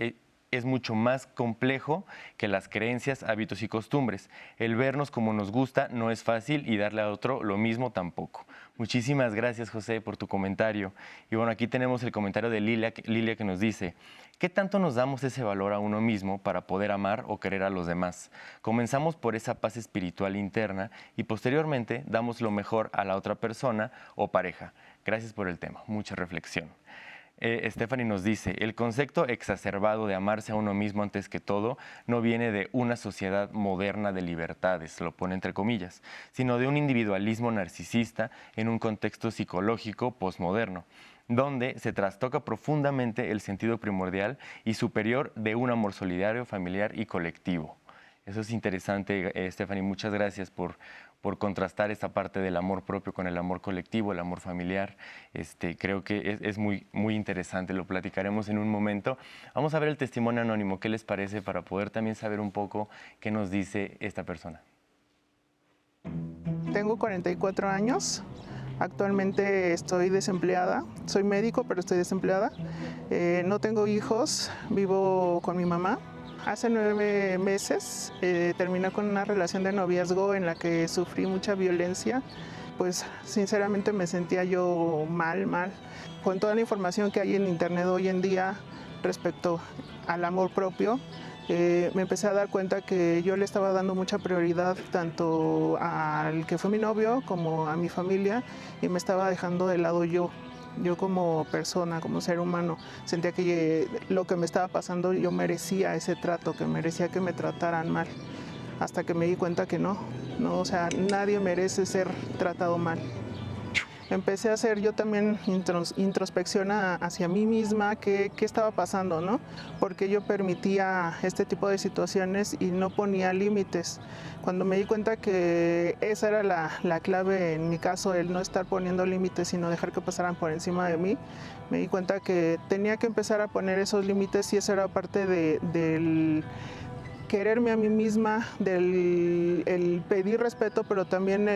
Es mucho más complejo que las creencias, hábitos y costumbres. El vernos como nos gusta no es fácil y darle a otro lo mismo tampoco. Muchísimas gracias, José, por tu comentario. Y bueno, aquí tenemos el comentario de Lilia que nos dice, ¿qué tanto nos damos ese valor a uno mismo para poder amar o querer a los demás? Comenzamos por esa paz espiritual interna y posteriormente damos lo mejor a la otra persona o pareja. Gracias por el tema, mucha reflexión. Stephanie nos dice, el concepto exacerbado de amarse a uno mismo antes que todo no viene de una sociedad moderna de libertades, lo pone entre comillas, sino de un individualismo narcisista en un contexto psicológico postmoderno, donde se trastoca profundamente el sentido primordial y superior de un amor solidario, familiar y colectivo. Eso es interesante, Stephanie, muchas gracias por contrastar esta parte del amor propio con el amor colectivo, el amor familiar. Creo que es muy, muy interesante, lo platicaremos en un momento. Vamos a ver el testimonio anónimo, ¿qué les parece? Para poder también saber un poco qué nos dice esta persona. Tengo 44 años, actualmente estoy desempleada, soy médico pero estoy desempleada, no tengo hijos, vivo con mi mamá. Hace 9 meses terminé con una relación de noviazgo en la que sufrí mucha violencia. Pues sinceramente me sentía yo mal. Con toda la información que hay en internet hoy en día respecto al amor propio, me empecé a dar cuenta que yo le estaba dando mucha prioridad tanto al que fue mi novio como a mi familia y me estaba dejando de lado yo como persona, como ser humano. Sentía que lo que me estaba pasando yo merecía ese trato, que merecía que me trataran mal, hasta que me di cuenta que no, o sea, nadie merece ser tratado mal. Empecé a hacer yo también introspección hacia mí misma, qué estaba pasando, ¿no? Porque yo permitía este tipo de situaciones y no ponía límites. Cuando me di cuenta que esa era la clave en mi caso, el no estar poniendo límites, sino dejar que pasaran por encima de mí, me di cuenta que tenía que empezar a poner esos límites y eso era parte del quererme a mí misma, el pedir respeto, pero también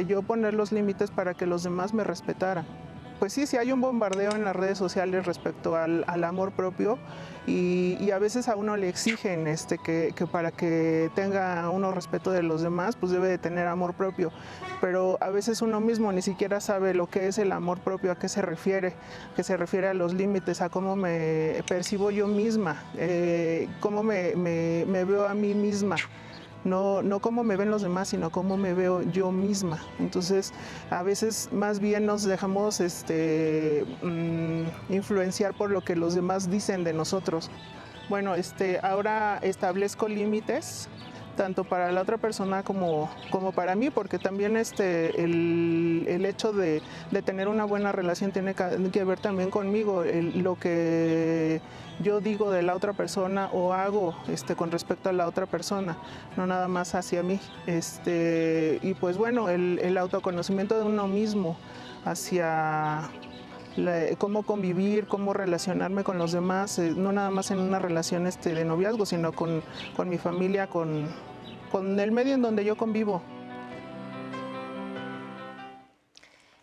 yo poner los límites para que los demás me respetaran. Pues sí hay un bombardeo en las redes sociales respecto al amor propio y a veces a uno le exigen que para que tenga uno respeto de los demás, pues debe de tener amor propio. Pero a veces uno mismo ni siquiera sabe lo que es el amor propio, a qué se refiere, que se refiere a los límites, a cómo me percibo yo misma, cómo me veo a mí misma. No cómo me ven los demás, sino cómo me veo yo misma. Entonces, a veces más bien nos dejamos influenciar por lo que los demás dicen de nosotros. Bueno, ahora establezco límites, tanto para la otra persona como para mí, porque también el hecho de tener una buena relación tiene que ver también conmigo, lo que yo digo de la otra persona o hago con respecto a la otra persona, no nada más hacia mí. Y pues bueno, el autoconocimiento de uno mismo hacia cómo convivir, cómo relacionarme con los demás, no nada más en una relación de noviazgo, sino con mi familia, con el medio en donde yo convivo.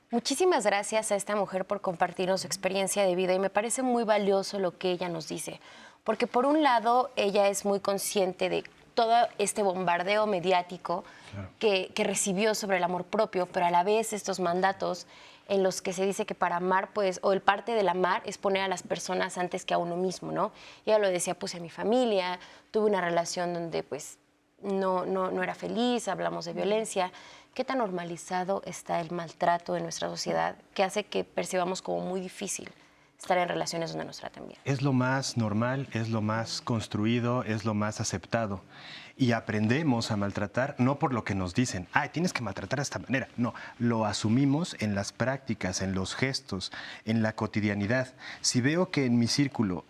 Muchísimas gracias a esta mujer por compartirnos su experiencia de vida y me parece muy valioso lo que ella nos dice, porque por un lado ella es muy consciente de todo este bombardeo mediático que recibió sobre el amor propio, pero a la vez estos mandatos en los que se dice que para amar, pues, o el parte del amar es poner a las personas antes que a uno mismo, ¿no? Y ella lo decía, puse a mi familia, tuve una relación donde, pues, no era feliz, hablamos de violencia. ¿Qué tan normalizado está el maltrato en nuestra sociedad que hace que percibamos como muy difícil estar en relaciones donde nos traten bien? Es lo más normal, es lo más construido, es lo más aceptado. Y aprendemos a maltratar no por lo que nos dicen, tienes que maltratar de esta manera. No, lo asumimos en las prácticas, en los gestos, en la cotidianidad. Si veo que en mi círculo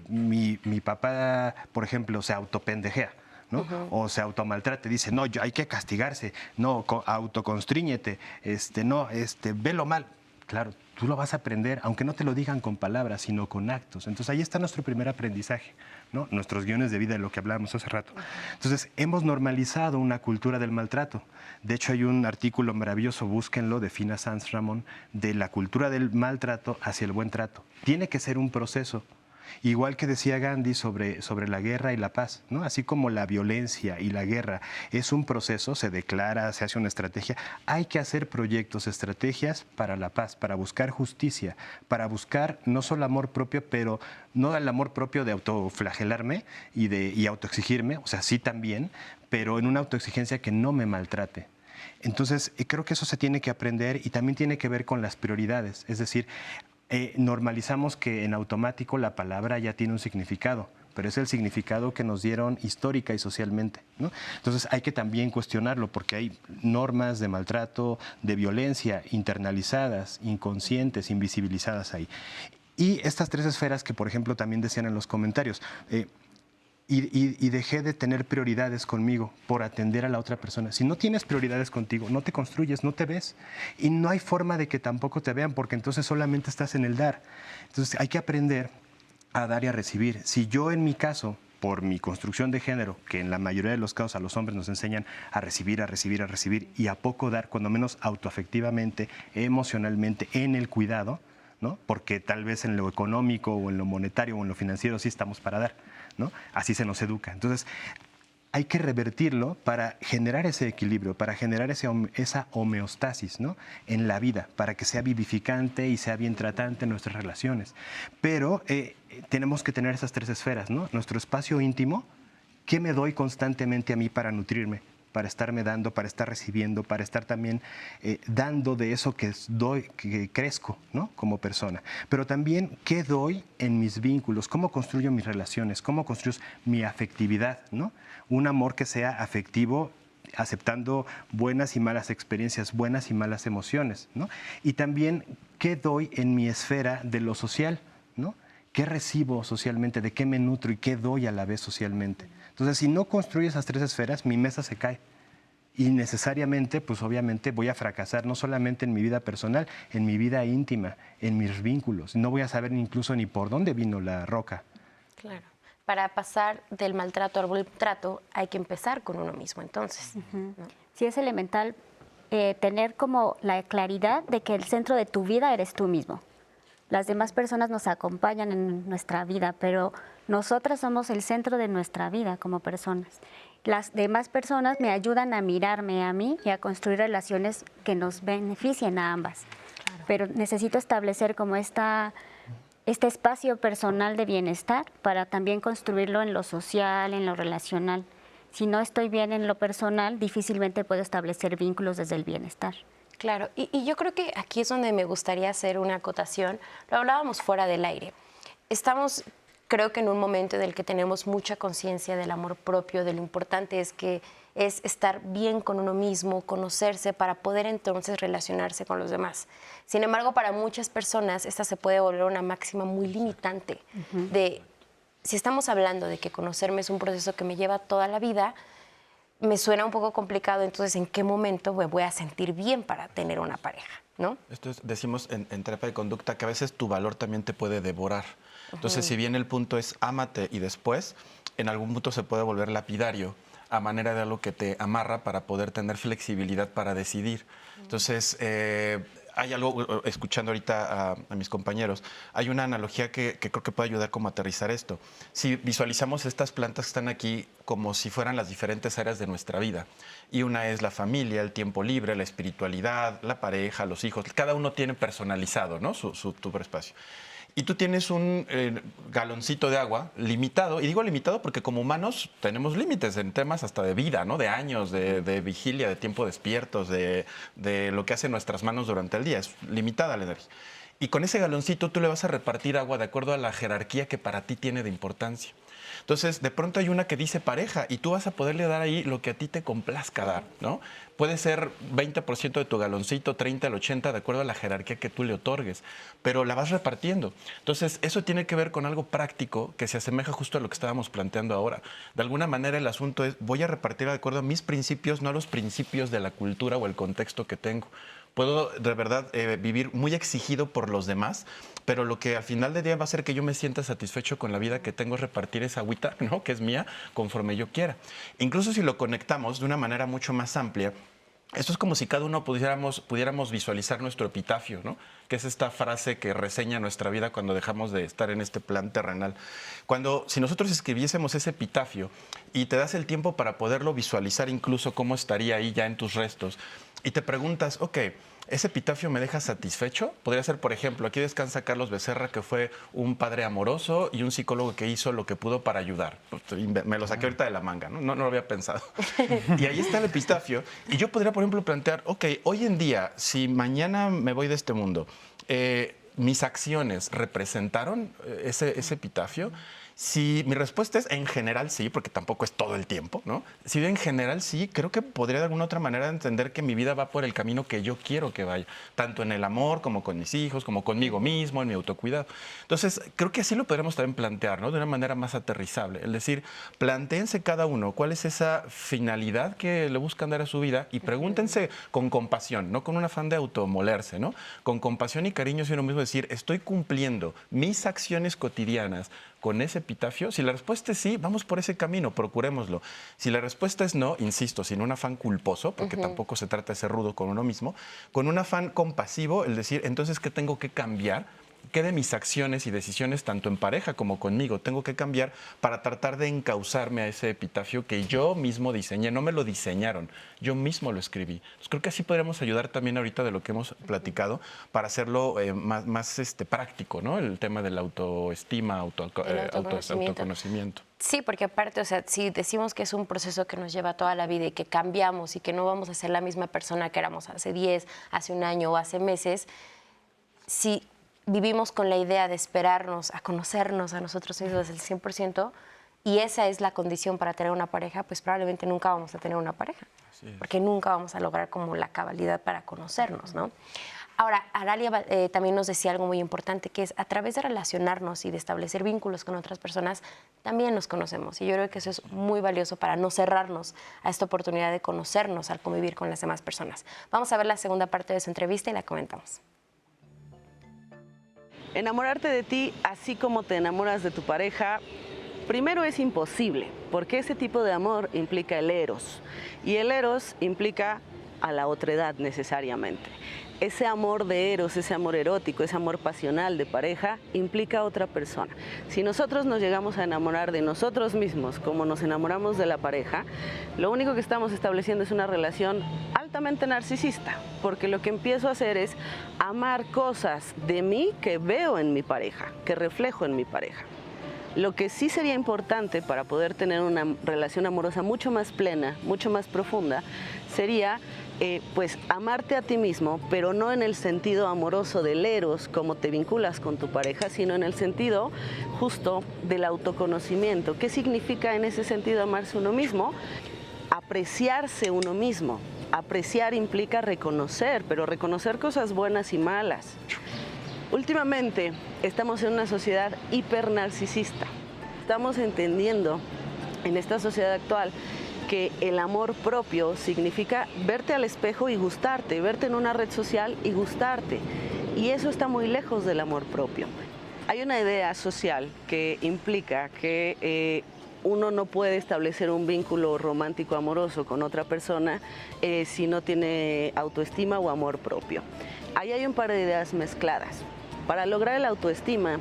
mi papá, por ejemplo, se autopendejea, ¿no? O se automaltrate, dice, no, hay que castigarse, no, autoconstríñete, velo mal. Claro, tú lo vas a aprender, aunque no te lo digan con palabras, sino con actos. Entonces ahí está nuestro primer aprendizaje, ¿no? Nuestros guiones de vida, de lo que hablábamos hace rato. Entonces hemos normalizado una cultura del maltrato. De hecho hay un artículo maravilloso, búsquenlo, de Fina Sanz Ramón, de la cultura del maltrato hacia el buen trato. Tiene que ser un proceso. Igual que decía Gandhi sobre la guerra y la paz, ¿no? Así como la violencia y la guerra es un proceso, se declara, se hace una estrategia, hay que hacer proyectos, estrategias para la paz, para buscar justicia, para buscar no solo amor propio, pero no el amor propio de autoflagelarme y autoexigirme, o sea, sí también, pero en una autoexigencia que no me maltrate. Entonces, creo que eso se tiene que aprender y también tiene que ver con las prioridades, es decir, normalizamos que en automático la palabra ya tiene un significado, pero es el significado que nos dieron histórica y socialmente, ¿no? Entonces hay que también cuestionarlo porque hay normas de maltrato, de violencia internalizadas, inconscientes, invisibilizadas ahí. Y estas tres esferas que, por ejemplo, también decían en los comentarios, y dejé de tener prioridades conmigo por atender a la otra persona. Si no tienes prioridades contigo, no te construyes, no te ves. Y no hay forma de que tampoco te vean, porque entonces solamente estás en el dar. Entonces hay que aprender a dar y a recibir. Si yo en mi caso, por mi construcción de género, que en la mayoría de los casos a los hombres nos enseñan a recibir, a recibir, a recibir, y a poco dar, cuando menos autoafectivamente, emocionalmente, en el cuidado, ¿no? Porque tal vez en lo económico o en lo monetario o en lo financiero sí estamos para dar, ¿no? Así se nos educa. Entonces, hay que revertirlo para generar ese equilibrio, para generar esa homeostasis, ¿no? En la vida, para que sea vivificante y sea bien tratante en nuestras relaciones. Pero tenemos que tener esas tres esferas, ¿no? Nuestro espacio íntimo, ¿qué me doy constantemente a mí para nutrirme? Para estarme dando, para estar recibiendo, para estar también dando de eso que doy, que crezco, ¿no? Como persona. Pero también, ¿qué doy en mis vínculos? ¿Cómo construyo mis relaciones? ¿Cómo construyo mi afectividad, ¿no? Un amor que sea afectivo, aceptando buenas y malas experiencias, buenas y malas emociones, ¿no? Y también, ¿qué doy en mi esfera de lo social, ¿no? ¿Qué recibo socialmente? ¿De qué me nutro y qué doy a la vez socialmente? Entonces, si no construyo esas tres esferas, mi mesa se cae. Y necesariamente, pues obviamente voy a fracasar, no solamente en mi vida personal, en mi vida íntima, en mis vínculos. No voy a saber incluso ni por dónde vino la roca. Claro. Para pasar del maltrato al buen trato, hay que empezar con uno mismo, entonces. ¿No? Sí, es elemental tener como la claridad de que el centro de tu vida eres tú mismo. Las demás personas nos acompañan en nuestra vida, pero nosotras somos el centro de nuestra vida como personas. Las demás personas me ayudan a mirarme a mí y a construir relaciones que nos beneficien a ambas. Claro. Pero necesito establecer como este espacio personal de bienestar para también construirlo en lo social, en lo relacional. Si no estoy bien en lo personal, difícilmente puedo establecer vínculos desde el bienestar. Claro, y yo creo que aquí es donde me gustaría hacer una acotación. Lo hablábamos fuera del aire. Estamos, creo que en un momento en el que tenemos mucha conciencia del amor propio, de lo importante es estar bien con uno mismo, conocerse para poder entonces relacionarse con los demás. Sin embargo, para muchas personas esta se puede volver una máxima muy limitante de, si estamos hablando de que conocerme es un proceso que me lleva toda la vida, me suena un poco complicado, entonces, ¿en qué momento me voy a sentir bien para tener una pareja, no? Esto es, decimos en terapia de conducta, que a veces tu valor también te puede devorar. Entonces, si bien el punto es ámate y después, en algún punto se puede volver lapidario, a manera de algo que te amarra para poder tener flexibilidad para decidir. Entonces, hay algo, escuchando ahorita a mis compañeros, hay una analogía que creo que puede ayudar como a aterrizar esto. Si visualizamos estas plantas que están aquí como si fueran las diferentes áreas de nuestra vida, y una es la familia, el tiempo libre, la espiritualidad, la pareja, los hijos, cada uno tiene personalizado, ¿no? su espacio. Y tú tienes un galoncito de agua limitado, y digo limitado porque como humanos tenemos límites en temas hasta de vida, ¿no? De años, de vigilia, de tiempo despiertos, de lo que hacen nuestras manos durante el día. Es limitada la energía. Y con ese galoncito tú le vas a repartir agua de acuerdo a la jerarquía que para ti tiene de importancia. Entonces, de pronto hay una que dice pareja y tú vas a poderle dar ahí lo que a ti te complazca dar, ¿no? Puede ser 20% de tu galoncito, 30, el 80, de acuerdo a la jerarquía que tú le otorgues, pero la vas repartiendo. Entonces, eso tiene que ver con algo práctico que se asemeja justo a lo que estábamos planteando ahora. De alguna manera, el asunto es, voy a repartir de acuerdo a mis principios, no a los principios de la cultura o el contexto que tengo. Puedo de verdad vivir muy exigido por los demás, pero lo que al final del día va a hacer que yo me sienta satisfecho con la vida que tengo es repartir esa agüita, ¿no? Que es mía, conforme yo quiera. Incluso si lo conectamos de una manera mucho más amplia, esto es como si cada uno pudiéramos visualizar nuestro epitafio, ¿no? Que es esta frase que reseña nuestra vida cuando dejamos de estar en este plan terrenal. Si nosotros escribiésemos ese epitafio y te das el tiempo para poderlo visualizar incluso cómo estaría ahí ya en tus restos, y te preguntas, ok, ¿ese epitafio me deja satisfecho? Podría ser, por ejemplo, aquí descansa Carlos Becerra, que fue un padre amoroso y un psicólogo que hizo lo que pudo para ayudar. Me lo saqué ahorita de la manga, ¿no? No lo había pensado. Y ahí está el epitafio. Y yo podría, por ejemplo, plantear, ok, hoy en día, si mañana me voy de este mundo, ¿mis acciones representaron ese epitafio? Si mi respuesta es en general sí, porque tampoco es todo el tiempo, ¿no? Si en general sí, creo que podría de alguna otra manera entender que mi vida va por el camino que yo quiero que vaya, tanto en el amor como con mis hijos, como conmigo mismo, en mi autocuidado. Entonces, creo que así lo podríamos también plantear, ¿no? De una manera más aterrizable. Es decir, plantéense cada uno cuál es esa finalidad que le buscan dar a su vida y pregúntense con compasión, no con un afán de automolerse, ¿no? Con compasión y cariño hacia uno mismo, decir, ¿estoy cumpliendo mis acciones cotidianas con ese epitafio? Si la respuesta es sí, vamos por ese camino, procurémoslo. Si la respuesta es no, insisto, sin un afán culposo, porque tampoco se trata de ser rudo con uno mismo, con un afán compasivo, el decir, entonces, ¿qué tengo que cambiar? ¿Qué de mis acciones y decisiones, tanto en pareja como conmigo, tengo que cambiar para tratar de encauzarme a ese epitafio que yo mismo diseñé? No me lo diseñaron, yo mismo lo escribí. Entonces, creo que así podríamos ayudar también ahorita de lo que hemos platicado para hacerlo más práctico, ¿no? El tema de la autoestima, autoconocimiento. Sí, porque aparte, o sea, si decimos que es un proceso que nos lleva toda la vida y que cambiamos y que no vamos a ser la misma persona que éramos hace 10, hace un año o hace meses, si vivimos con la idea de esperarnos a conocernos a nosotros mismos del 100% y esa es la condición para tener una pareja, pues probablemente nunca vamos a tener una pareja, porque nunca vamos a lograr como la cabalidad para conocernos, ¿no? Ahora, Aralia también nos decía algo muy importante, que es a través de relacionarnos y de establecer vínculos con otras personas, también nos conocemos. Y yo creo que eso es muy valioso para no cerrarnos a esta oportunidad de conocernos al convivir con las demás personas. Vamos a ver la segunda parte de su entrevista y la comentamos. Enamorarte de ti, así como te enamoras de tu pareja, primero es imposible, porque ese tipo de amor implica el eros, y el eros implica a la otredad necesariamente. Ese amor de eros, ese amor erótico, ese amor pasional de pareja, implica a otra persona. Si nosotros nos llegamos a enamorar de nosotros mismos como nos enamoramos de la pareja, lo único que estamos estableciendo es una relación altamente narcisista, porque lo que empiezo a hacer es amar cosas de mí que veo en mi pareja, que reflejo en mi pareja. Lo que sí sería importante para poder tener una relación amorosa mucho más plena, mucho más profunda, sería pues amarte a ti mismo, pero no en el sentido amoroso del eros, como te vinculas con tu pareja, sino en el sentido justo del autoconocimiento. ¿Qué significa en ese sentido amarse uno mismo? Apreciarse uno mismo. Apreciar implica reconocer, pero reconocer cosas buenas y malas. Últimamente estamos en una sociedad hipernarcisista. Estamos entendiendo en esta sociedad actual que el amor propio significa verte al espejo y gustarte, verte en una red social y gustarte. Y eso está muy lejos del amor propio. Hay una idea social que implica que uno no puede establecer un vínculo romántico amoroso con otra persona si no tiene autoestima o amor propio. ahí hay un par de ideas mezcladas. Para lograr la autoestima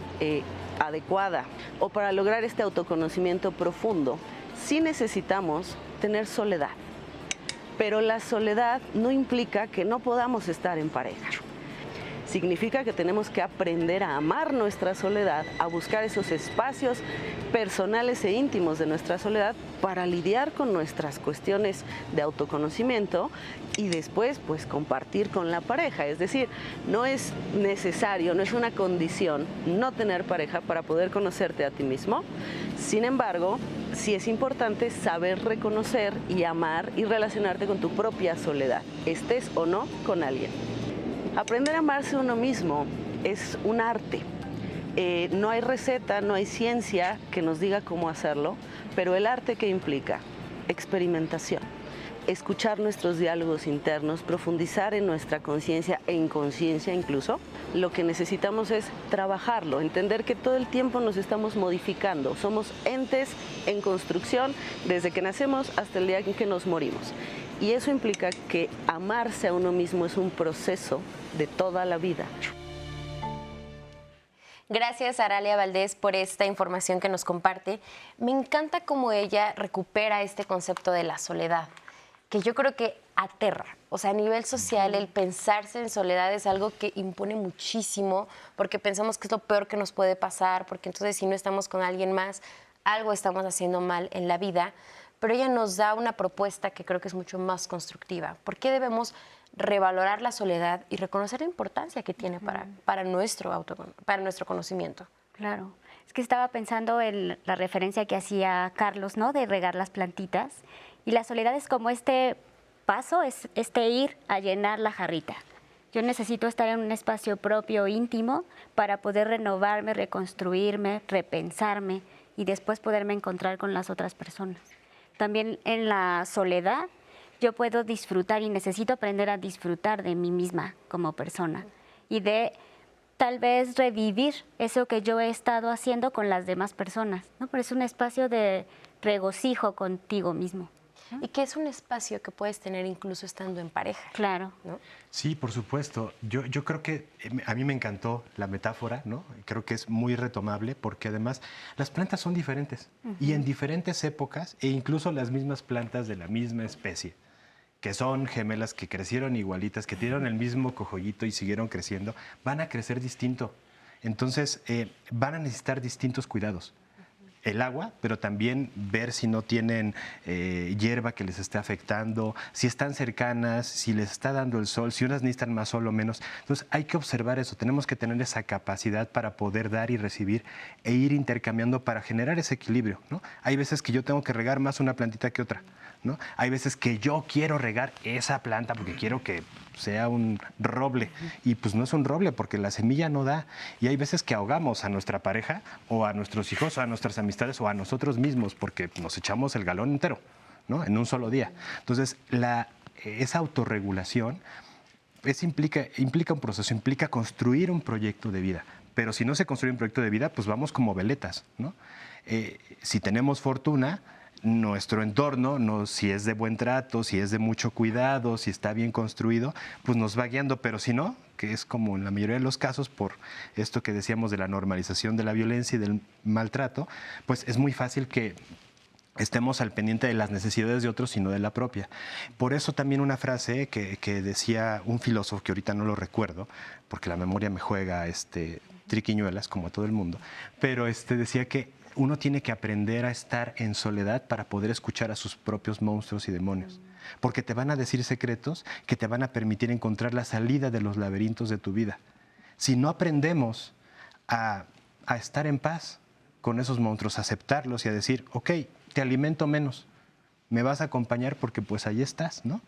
adecuada o para lograr este autoconocimiento profundo, sí necesitamos tener soledad. Pero la soledad no implica que no podamos estar en pareja. Significa que tenemos que aprender a amar nuestra soledad, a buscar esos espacios personales e íntimos de nuestra soledad para lidiar con nuestras cuestiones de autoconocimiento y después pues compartir con la pareja. Es decir, no es necesario, no es una condición no tener pareja para poder conocerte a ti mismo. Sin embargo, sí es importante saber reconocer y amar y relacionarte con tu propia soledad, estés o no con alguien. Aprender a amarse uno mismo es un arte. No hay receta, no hay ciencia que nos diga cómo hacerlo, pero el arte que implica experimentación, escuchar nuestros diálogos internos, profundizar en nuestra conciencia e inconsciencia incluso, lo que necesitamos es trabajarlo, entender que todo el tiempo nos estamos modificando, somos entes en construcción desde que nacemos hasta el día en que nos morimos. Y eso implica que amarse a uno mismo es un proceso de toda la vida. Gracias, Aralia Valdés, por esta información que nos comparte. Me encanta cómo ella recupera este concepto de la soledad, que yo creo que aterra. O sea, a nivel social, el pensarse en soledad es algo que impone muchísimo, porque pensamos que es lo peor que nos puede pasar, porque entonces si no estamos con alguien más, algo estamos haciendo mal en la vida. Pero ella nos da una propuesta que creo que es mucho más constructiva. ¿Por qué debemos revalorar la soledad y reconocer la importancia que tiene para nuestro conocimiento? Claro. Es que estaba pensando en la referencia que hacía Carlos, ¿no? De regar las plantitas. Y la soledad es como este paso, es este ir a llenar la jarrita. Yo necesito estar en un espacio propio, íntimo, para poder renovarme, reconstruirme, repensarme y después poderme encontrar con las otras personas. También en la soledad yo puedo disfrutar y necesito aprender a disfrutar de mí misma como persona y de tal vez revivir eso que yo he estado haciendo con las demás personas, ¿no? Pero es un espacio de regocijo contigo mismo. Y que es un espacio que puedes tener incluso estando en pareja. Claro. ¿No? Sí, por supuesto. Yo creo que a mí me encantó la metáfora, ¿no? Creo que es muy retomable porque además las plantas son diferentes y en diferentes épocas e incluso las mismas plantas de la misma especie, que son gemelas, que crecieron igualitas, que tienen el mismo cojollito y siguieron creciendo, van a crecer distinto. Entonces, van a necesitar distintos cuidados. El agua, pero también ver si no tienen hierba que les esté afectando, si están cercanas, si les está dando el sol, si unas necesitan más sol o menos. Entonces hay que observar eso, tenemos que tener esa capacidad para poder dar y recibir e ir intercambiando para generar ese equilibrio, ¿no? Hay veces que yo tengo que regar más una plantita que otra, ¿no? Hay veces que yo quiero regar esa planta porque quiero que sea un roble y pues no es un roble porque la semilla no da, y hay veces que ahogamos a nuestra pareja o a nuestros hijos o a nuestras amistades o a nosotros mismos porque nos echamos el galón entero, ¿no? En un solo día. Entonces esa autorregulación implica un proceso, implica construir un proyecto de vida, pero si no se construye un proyecto de vida pues vamos como veletas, ¿no? Si tenemos fortuna, nuestro entorno, si es de buen trato, si es de mucho cuidado, si está bien construido, pues nos va guiando, pero si no, que es como en la mayoría de los casos, por esto que decíamos de la normalización de la violencia y del maltrato, pues es muy fácil que estemos al pendiente de las necesidades de otros y no de la propia. Por eso también una frase que decía un filósofo, que ahorita no lo recuerdo, porque la memoria me juega triquiñuelas, como a todo el mundo, pero decía que uno tiene que aprender a estar en soledad para poder escuchar a sus propios monstruos y demonios, porque te van a decir secretos que te van a permitir encontrar la salida de los laberintos de tu vida. Si no aprendemos a estar en paz con esos monstruos, a aceptarlos y a decir, ok, te alimento menos, me vas a acompañar porque pues ahí estás, ¿no?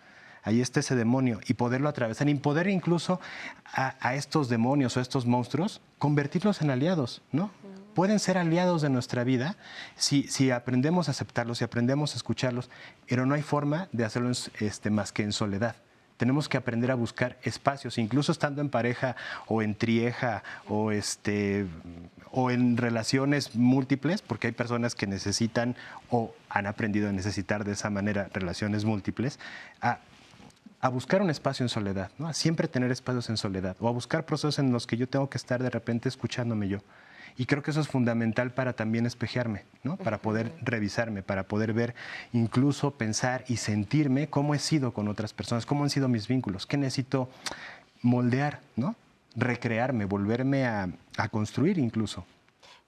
Ahí está ese demonio, y poderlo atravesar y poder incluso a estos demonios o a estos monstruos convertirlos en aliados, ¿no? Pueden ser aliados de nuestra vida si aprendemos a aceptarlos, si aprendemos a escucharlos, pero no hay forma de hacerlo más que en soledad. Tenemos que aprender a buscar espacios, incluso estando en pareja o en trieja o en relaciones múltiples, porque hay personas que necesitan o han aprendido a necesitar de esa manera relaciones múltiples. a buscar un espacio en soledad, ¿no? A siempre tener espacios en soledad o a buscar procesos en los que yo tengo que estar de repente escuchándome yo. Y creo que eso es fundamental para también espejearme, ¿no? Para poder revisarme, para poder ver, incluso pensar y sentirme cómo he sido con otras personas, cómo han sido mis vínculos, qué necesito moldear, ¿no? Recrearme, volverme a construir incluso.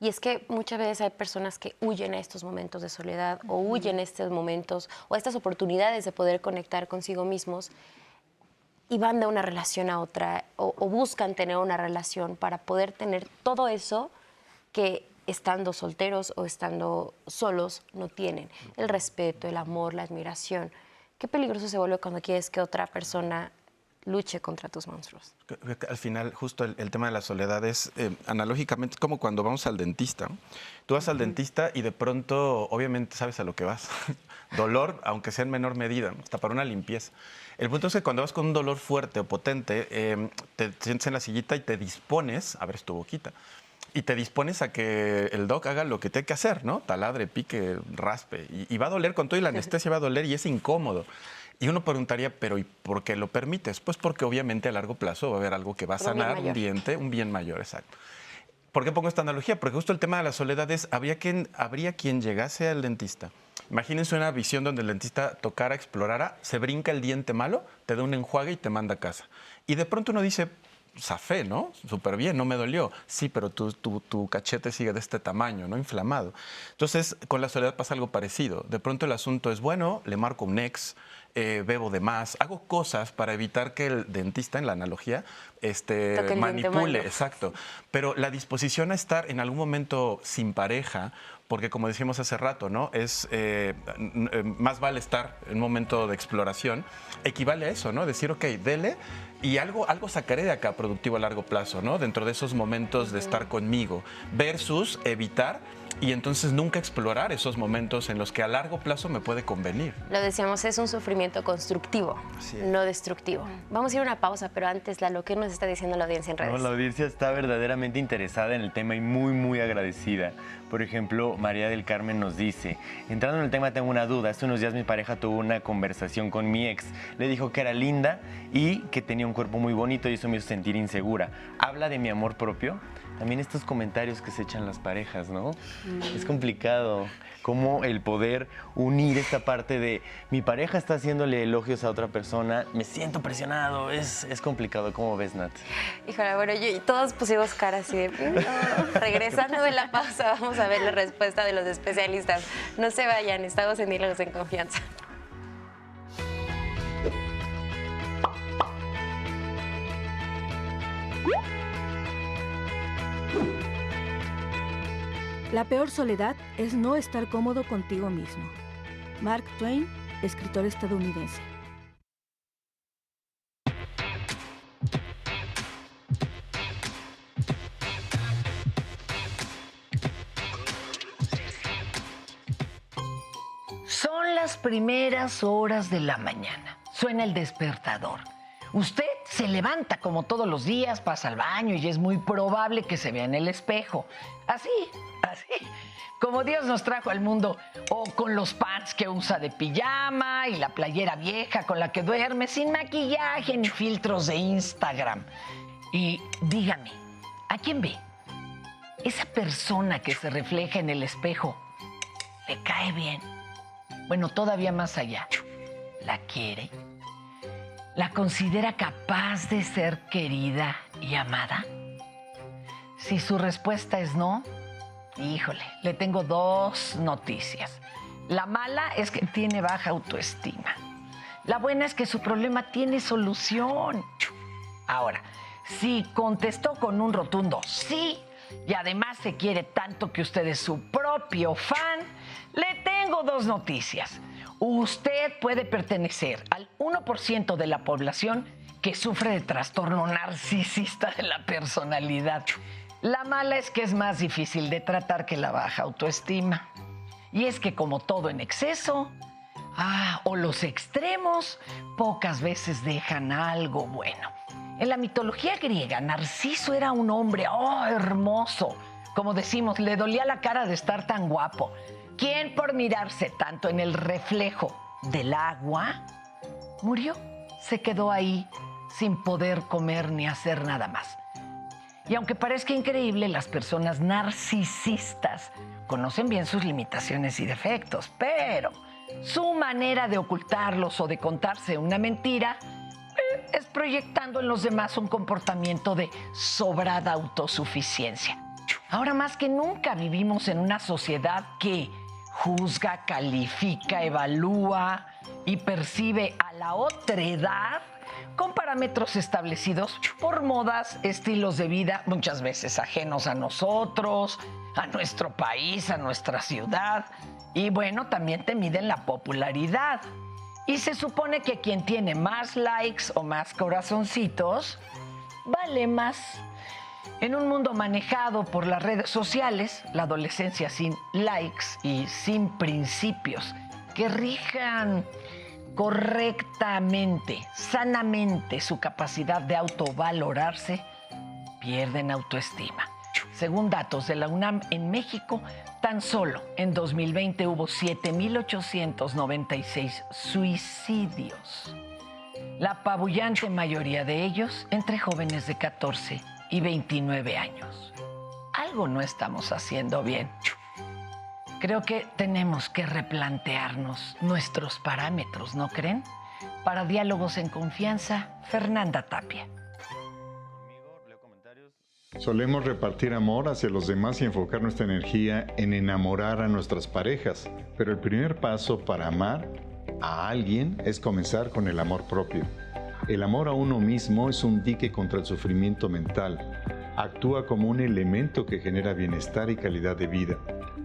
Y es que muchas veces hay personas que huyen a estos momentos de soledad o huyen a estos momentos o a estas oportunidades de poder conectar consigo mismos y van de una relación a otra o buscan tener una relación para poder tener todo eso que estando solteros o estando solos no tienen. El respeto, el amor, la admiración. Qué peligroso se vuelve cuando quieres que otra persona luche contra tus monstruos. Al final, justo el tema de la soledad es, analógicamente, es como cuando vamos al dentista. Tú vas al dentista y de pronto, obviamente, sabes a lo que vas. Dolor, aunque sea en menor medida, hasta para una limpieza. El punto es que cuando vas con un dolor fuerte o potente, te sientes en la sillita y te dispones, abres tu boquita, y te dispones a que el doc haga lo que tiene que hacer, ¿no? Taladre, pique, raspe. Y va a doler con todo y la anestesia va a doler y es incómodo. Y uno preguntaría, ¿pero y por qué lo permites? Pues porque obviamente a largo plazo va a haber algo que va a sanar, un diente, un bien mayor, exacto. ¿Por qué pongo esta analogía? Porque justo el tema de la soledad es, habría quien llegase al dentista. Imagínense una visión donde el dentista tocara, explorara, se brinca el diente malo, te da un enjuague y te manda a casa. Y de pronto uno dice, zafé, ¿no? Súper bien, no me dolió. Sí, pero tu cachete sigue de este tamaño, ¿no? Inflamado. Entonces, con la soledad pasa algo parecido. De pronto el asunto es, bueno, le marco un ex, bebo de más, hago cosas para evitar que el dentista, en la analogía, manipule, exacto. Pero la disposición a estar en algún momento sin pareja, porque como decíamos hace rato, ¿no? Es más vale estar en un momento de exploración, equivale a eso, ¿no? Decir, ok, dele y algo sacaré de acá productivo a largo plazo, ¿no? Dentro de esos momentos de estar conmigo, versus evitar y entonces nunca explorar esos momentos en los que a largo plazo me puede convenir. Lo decíamos, es un sufrimiento constructivo, no destructivo. Vamos a ir a una pausa, pero antes, Lalo, ¿qué nos está diciendo la audiencia en redes? No, la audiencia está verdaderamente interesada en el tema y muy, muy agradecida. Por ejemplo, María del Carmen nos dice, entrando en el tema tengo una duda. Hace unos días mi pareja tuvo una conversación con mi ex. Le dijo que era linda y que tenía un cuerpo muy bonito y eso me hizo sentir insegura. ¿Habla de mi amor propio? También estos comentarios que se echan las parejas, ¿no? Es complicado cómo el poder unir esta parte de mi pareja está haciéndole elogios a otra persona, me siento presionado, es complicado. ¿Cómo ves, Nat? Híjole, bueno, todos pusimos cara así de... No. Regresando de la pausa, vamos a ver la respuesta de los especialistas. No se vayan, estamos en Diálogos en Confianza. La peor soledad es no estar cómodo contigo mismo. Mark Twain, escritor estadounidense. Son las primeras horas de la mañana. Suena el despertador. Usted se levanta como todos los días, pasa al baño y es muy probable que se vea en el espejo. Así, como Dios nos trajo al mundo, o con los pants que usa de pijama y la playera vieja con la que duerme, sin maquillaje ni filtros de Instagram. Y dígame, ¿a quién ve? Esa persona que se refleja en el espejo, ¿le cae bien? Bueno, todavía más allá, ¿la quiere? ¿La considera capaz de ser querida y amada? Si su respuesta es no, híjole, le tengo dos noticias. La mala es que tiene baja autoestima. La buena es que su problema tiene solución. Ahora, si contestó con un rotundo sí, y además se quiere tanto que usted es su propio fan, le tengo dos noticias. Usted puede pertenecer al 1% de la población que sufre de trastorno narcisista de la personalidad. La mala es que es más difícil de tratar que la baja autoestima. Y es que como todo en exceso, o los extremos, pocas veces dejan algo bueno. En la mitología griega, Narciso era un hombre, hermoso. Como decimos, le dolía la cara de estar tan guapo. ¿Quién por mirarse tanto en el reflejo del agua murió? se quedó ahí sin poder comer ni hacer nada más. Y aunque parezca increíble, las personas narcisistas conocen bien sus limitaciones y defectos, pero su manera de ocultarlos o de contarse una mentira es proyectando en los demás un comportamiento de sobrada autosuficiencia. Ahora más que nunca vivimos en una sociedad que juzga, califica, evalúa y percibe a la otredad con parámetros establecidos por modas, estilos de vida, muchas veces ajenos a nosotros, a nuestro país, a nuestra ciudad. Y bueno, también te miden la popularidad. Y se supone que quien tiene más likes o más corazoncitos, vale más. En un mundo manejado por las redes sociales, la adolescencia sin likes y sin principios que rijan correctamente, sanamente su capacidad de autovalorarse, pierden autoestima. Según datos de la UNAM, en México, tan solo en 2020 hubo 7,896 suicidios. La apabullante mayoría de ellos entre jóvenes de 14 y 29 años. Algo no estamos haciendo bien. Creo que tenemos que replantearnos nuestros parámetros, ¿no creen? Para Diálogos en Confianza, Fernanda Tapia. Solemos repartir amor hacia los demás y enfocar nuestra energía en enamorar a nuestras parejas, pero el primer paso para amar a alguien es comenzar con el amor propio. El amor a uno mismo es un dique contra el sufrimiento mental. Actúa como un elemento que genera bienestar y calidad de vida.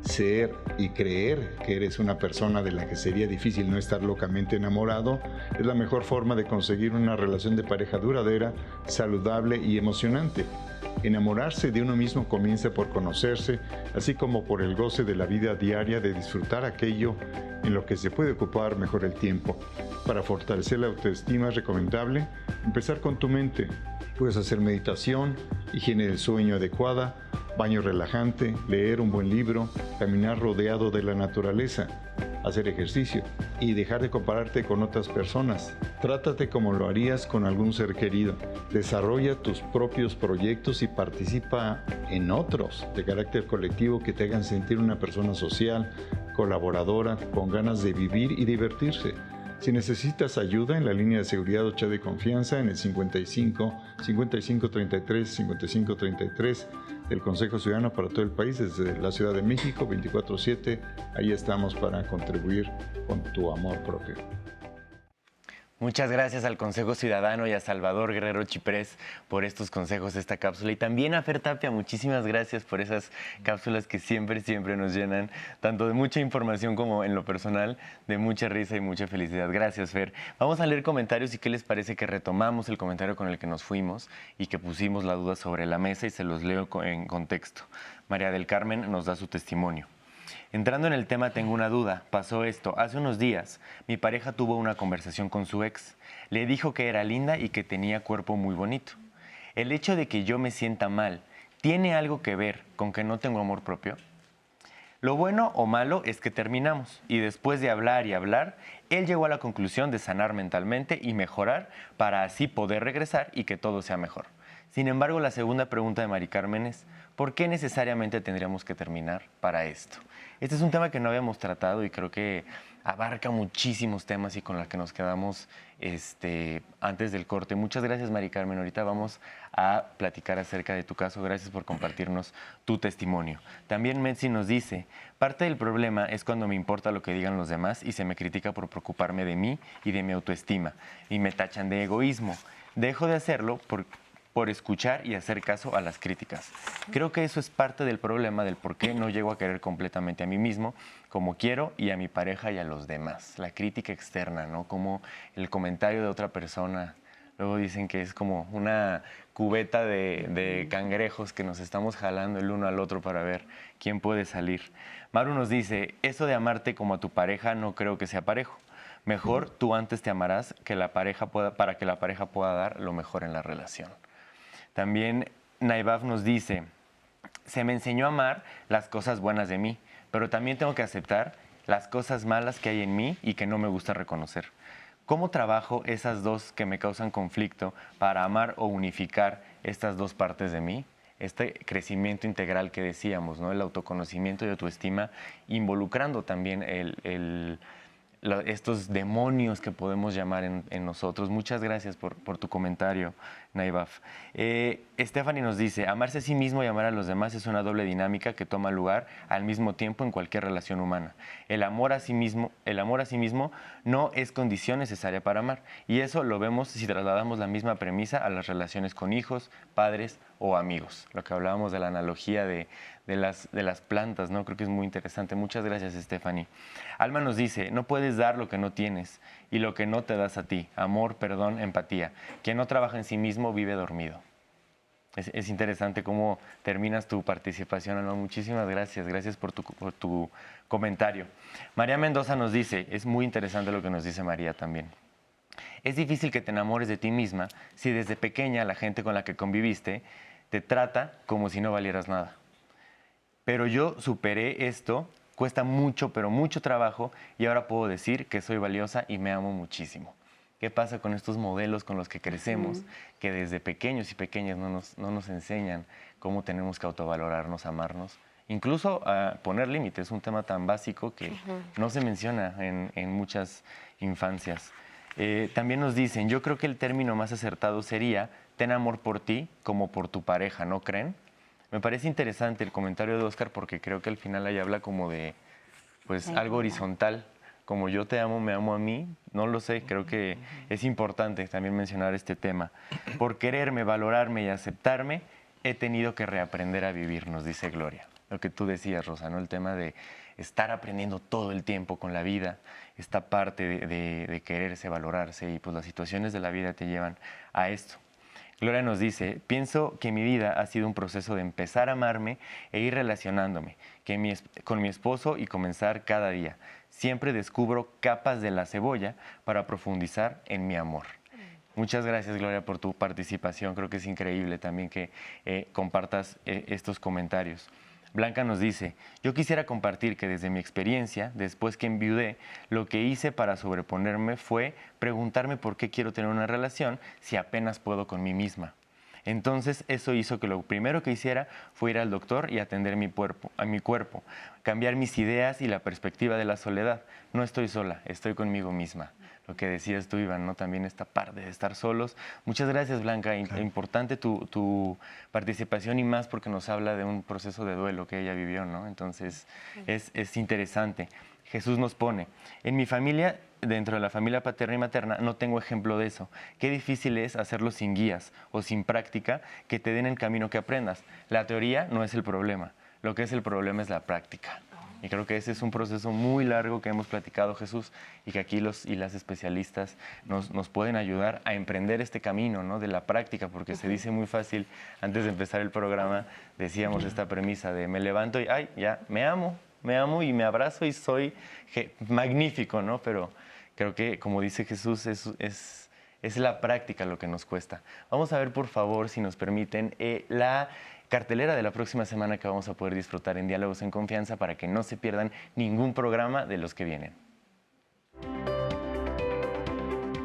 Ser y creer que eres una persona de la que sería difícil no estar locamente enamorado es la mejor forma de conseguir una relación de pareja duradera, saludable y emocionante. Enamorarse de uno mismo comienza por conocerse, así como por el goce de la vida diaria de disfrutar aquello en lo que se puede ocupar mejor el tiempo. Para fortalecer la autoestima es recomendable empezar con tu mente. Puedes hacer meditación, higiene del sueño adecuada, baño relajante, leer un buen libro, caminar rodeado de la naturaleza, hacer ejercicio y dejar de compararte con otras personas. Trátate como lo harías con algún ser querido. Desarrolla tus propios proyectos y participa en otros de carácter colectivo que te hagan sentir una persona social, colaboradora, con ganas de vivir y divertirse. Si necesitas ayuda, en la línea de seguridad 8 de confianza en el 55 55 33 55 33 del Consejo Ciudadano para todo el país, desde la Ciudad de México, 24/7. Ahí estamos para contribuir con tu amor propio. Muchas gracias al Consejo Ciudadano y a Salvador Guerrero Chiprés por estos consejos de esta cápsula. Y también a Fer Tapia, muchísimas gracias por esas cápsulas que siempre nos llenan, tanto de mucha información como en lo personal, de mucha risa y mucha felicidad. Gracias, Fer. Vamos a leer comentarios y qué les parece que retomamos el comentario con el que nos fuimos y que pusimos la duda sobre la mesa y se los leo en contexto. María del Carmen nos da su testimonio. Entrando en el tema, tengo una duda. Pasó esto. Hace unos días, mi pareja tuvo una conversación con su ex. Le dijo que era linda y que tenía cuerpo muy bonito. ¿El hecho de que yo me sienta mal tiene algo que ver con que no tengo amor propio? Lo bueno o malo es que terminamos y después de hablar y hablar, él llegó a la conclusión de sanar mentalmente y mejorar para así poder regresar y que todo sea mejor. Sin embargo, la segunda pregunta de Mari Carmen es, ¿por qué necesariamente tendríamos que terminar para esto? Este es un tema que no habíamos tratado y creo que abarca muchísimos temas y con los que nos quedamos antes del corte. Muchas gracias, Mari Carmen. Ahorita vamos a platicar acerca de tu caso. Gracias por compartirnos tu testimonio. También Metsi nos dice, parte del problema es cuando me importa lo que digan los demás y se me critica por preocuparme de mí y de mi autoestima y me tachan de egoísmo. Dejo de hacerlo por escuchar y hacer caso a las críticas. Creo que eso es parte del problema del por qué no llego a querer completamente a mí mismo como quiero y a mi pareja y a los demás. La crítica externa, ¿no? Como el comentario de otra persona. Luego dicen que es como una cubeta de cangrejos que nos estamos jalando el uno al otro para ver quién puede salir. Maru nos dice, eso de amarte como a tu pareja no creo que sea parejo. Mejor tú antes te amarás para que la pareja pueda dar lo mejor en la relación. También Naibaf nos dice, se me enseñó a amar las cosas buenas de mí, pero también tengo que aceptar las cosas malas que hay en mí y que no me gusta reconocer. ¿Cómo trabajo esas dos que me causan conflicto para amar o unificar estas dos partes de mí? Este crecimiento integral que decíamos, ¿no? El autoconocimiento y autoestima, involucrando también estos demonios que podemos llamar en nosotros. Muchas gracias por tu comentario, Naibaf. Stephanie nos dice, amarse a sí mismo y amar a los demás es una doble dinámica que toma lugar al mismo tiempo en cualquier relación humana. El amor a sí mismo no es condición necesaria para amar. Y eso lo vemos si trasladamos la misma premisa a las relaciones con hijos, padres o amigos. Lo que hablábamos de la analogía de las plantas, ¿no? Creo que es muy interesante. Muchas gracias, Stephanie. Alma nos dice, no puedes dar lo que no tienes y lo que no te das a ti. Amor, perdón, empatía. Quien no trabaja en sí mismo vive dormido. Es interesante cómo terminas tu participación, Alma. Muchísimas gracias. Gracias por tu comentario. María Mendoza nos dice, es muy interesante lo que nos dice María también. Es difícil que te enamores de ti misma si desde pequeña la gente con la que conviviste te trata como si no valieras nada. Pero yo superé esto, cuesta mucho, pero mucho trabajo, y ahora puedo decir que soy valiosa y me amo muchísimo. ¿Qué pasa con estos modelos con los que crecemos, que desde pequeños y pequeñas no nos enseñan cómo tenemos que autovalorarnos, amarnos? Incluso a poner límites, un tema tan básico que no se menciona en muchas infancias. También nos dicen, yo creo que el término más acertado sería, ten amor por ti como por tu pareja, ¿no creen? Me parece interesante el comentario de Oscar porque creo que al final ahí habla como de pues algo horizontal, como yo te amo, me amo a mí, no lo sé, creo que es importante también mencionar este tema. Por quererme, valorarme y aceptarme, he tenido que reaprender a vivir, nos dice Gloria. Lo que tú decías, Rosa, ¿no? El tema de estar aprendiendo todo el tiempo con la vida, esta parte de quererse, valorarse, y pues las situaciones de la vida te llevan a esto. Gloria nos dice, pienso que mi vida ha sido un proceso de empezar a amarme e ir relacionándome con mi esposo y comenzar cada día. Siempre descubro capas de la cebolla para profundizar en mi amor. Muchas gracias, Gloria, por tu participación. Creo que es increíble también que compartas estos comentarios. Blanca nos dice, yo quisiera compartir que desde mi experiencia, después que enviudé, lo que hice para sobreponerme fue preguntarme por qué quiero tener una relación si apenas puedo con mí misma. Entonces eso hizo que lo primero que hiciera fue ir al doctor y atender a mi cuerpo, cambiar mis ideas y la perspectiva de la soledad. No estoy sola, estoy conmigo misma. Lo que decías tú, Iván, ¿no? También esta parte de estar solos. Muchas gracias, Blanca. Importante tu participación y más porque nos habla de un proceso de duelo que ella vivió, ¿no? Entonces, es interesante. Jesús nos pone, en mi familia, dentro de la familia paterna y materna, no tengo ejemplo de eso. Qué difícil es hacerlo sin guías o sin práctica que te den el camino que aprendas. La teoría no es el problema. Lo que es el problema es la práctica. Y creo que ese es un proceso muy largo que hemos platicado, Jesús, y que aquí los y las especialistas nos pueden ayudar a emprender este camino, ¿no? De la práctica, porque se dice muy fácil, antes de empezar el programa, decíamos esta premisa de me levanto y, ay, ya, me amo y me abrazo y soy magnífico, ¿no? Pero creo que, como dice Jesús, es la práctica lo que nos cuesta. Vamos a ver, por favor, si nos permiten, la cartelera de la próxima semana que vamos a poder disfrutar en Diálogos en Confianza para que no se pierdan ningún programa de los que vienen.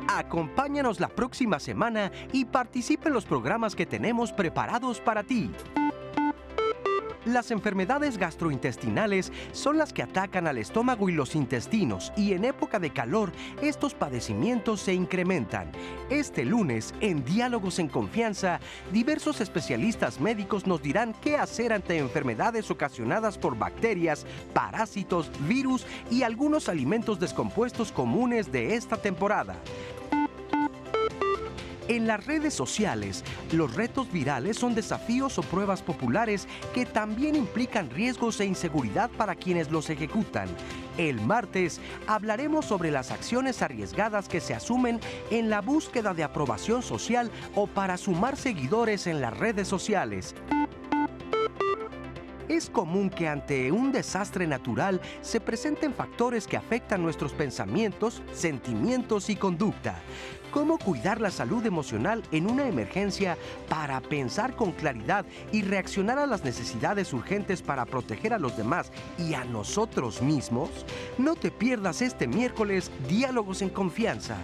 Acompáñanos la próxima semana y participa en los programas que tenemos preparados para ti. Las enfermedades gastrointestinales son las que atacan al estómago y los intestinos, y en época de calor estos padecimientos se incrementan. Este lunes, en Diálogos en Confianza, diversos especialistas médicos nos dirán qué hacer ante enfermedades ocasionadas por bacterias, parásitos, virus y algunos alimentos descompuestos comunes de esta temporada. En las redes sociales, los retos virales son desafíos o pruebas populares que también implican riesgos e inseguridad para quienes los ejecutan. El martes hablaremos sobre las acciones arriesgadas que se asumen en la búsqueda de aprobación social o para sumar seguidores en las redes sociales. Es común que ante un desastre natural se presenten factores que afectan nuestros pensamientos, sentimientos y conducta. ¿Cómo cuidar la salud emocional en una emergencia para pensar con claridad y reaccionar a las necesidades urgentes para proteger a los demás y a nosotros mismos? No te pierdas este miércoles Diálogos en Confianza.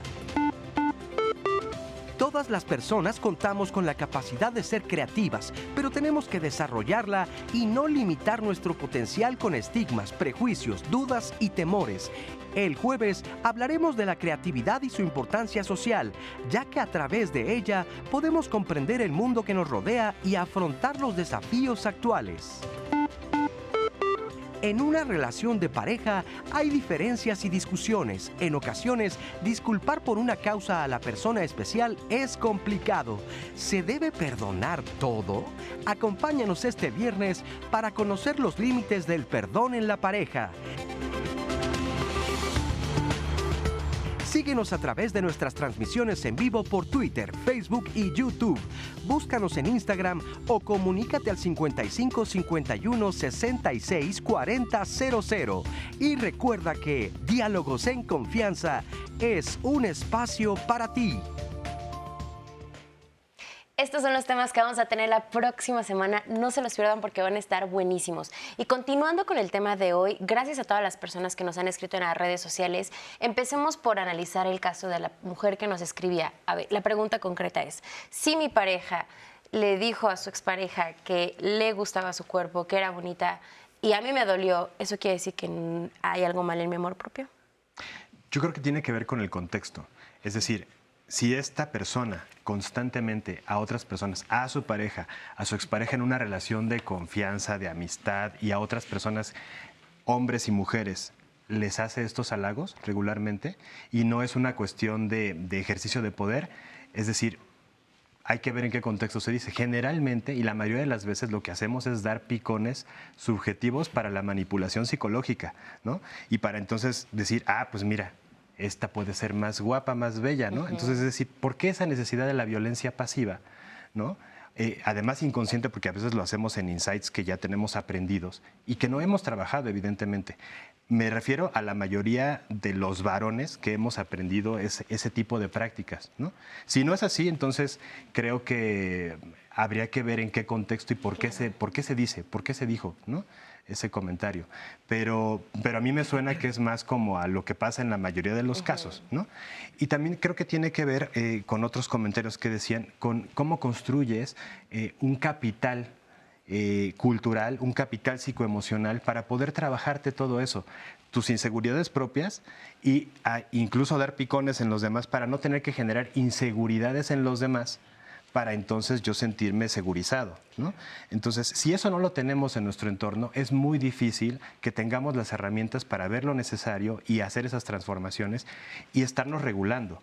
Todas las personas contamos con la capacidad de ser creativas, pero tenemos que desarrollarla y no limitar nuestro potencial con estigmas, prejuicios, dudas y temores. El jueves hablaremos de la creatividad y su importancia social, ya que a través de ella podemos comprender el mundo que nos rodea y afrontar los desafíos actuales. En una relación de pareja hay diferencias y discusiones. En ocasiones, disculpar por una causa a la persona especial es complicado. ¿Se debe perdonar todo? Acompáñanos este viernes para conocer los límites del perdón en la pareja. Síguenos a través de nuestras transmisiones en vivo por Twitter, Facebook y YouTube. Búscanos en Instagram o comunícate al 55 51 66 40 00. Y recuerda que Diálogos en Confianza es un espacio para ti. Estos son los temas que vamos a tener la próxima semana. No se los pierdan porque van a estar buenísimos. Y continuando con el tema de hoy, gracias a todas las personas que nos han escrito en las redes sociales, empecemos por analizar el caso de la mujer que nos escribía. A ver, la pregunta concreta es, si mi pareja le dijo a su expareja que le gustaba su cuerpo, que era bonita, y a mí me dolió, ¿eso quiere decir que hay algo mal en mi amor propio? Yo creo que tiene que ver con el contexto. Es decir, si esta persona constantemente a otras personas, a su pareja, a su expareja en una relación de confianza, de amistad y a otras personas, hombres y mujeres, les hace estos halagos regularmente y no es una cuestión de ejercicio de poder, es decir, hay que ver en qué contexto se dice. Generalmente, y la mayoría de las veces, lo que hacemos es dar picones subjetivos para la manipulación psicológica, ¿no? Y para entonces decir, pues mira, esta puede ser más guapa, más bella, ¿no? Entonces, es decir, ¿por qué esa necesidad de la violencia pasiva, ¿no? Además inconsciente, porque a veces lo hacemos en insights que ya tenemos aprendidos y que no hemos trabajado, evidentemente. Me refiero a la mayoría de los varones que hemos aprendido ese tipo de prácticas, ¿no? Si no es así, entonces creo que habría que ver en qué contexto y por qué se dice, por qué se dijo, ¿no? Ese comentario. Pero a mí me suena que es más como a lo que pasa en la mayoría de los casos, ¿no? Y también creo que tiene que ver con otros comentarios que decían, con cómo construyes un capital cultural, un capital psicoemocional para poder trabajarte todo eso, tus inseguridades propias y incluso dar picones en los demás para no tener que generar inseguridades en los demás para entonces yo sentirme segurizado, ¿no? Entonces, si eso no lo tenemos en nuestro entorno, es muy difícil que tengamos las herramientas para ver lo necesario y hacer esas transformaciones y estarnos regulando.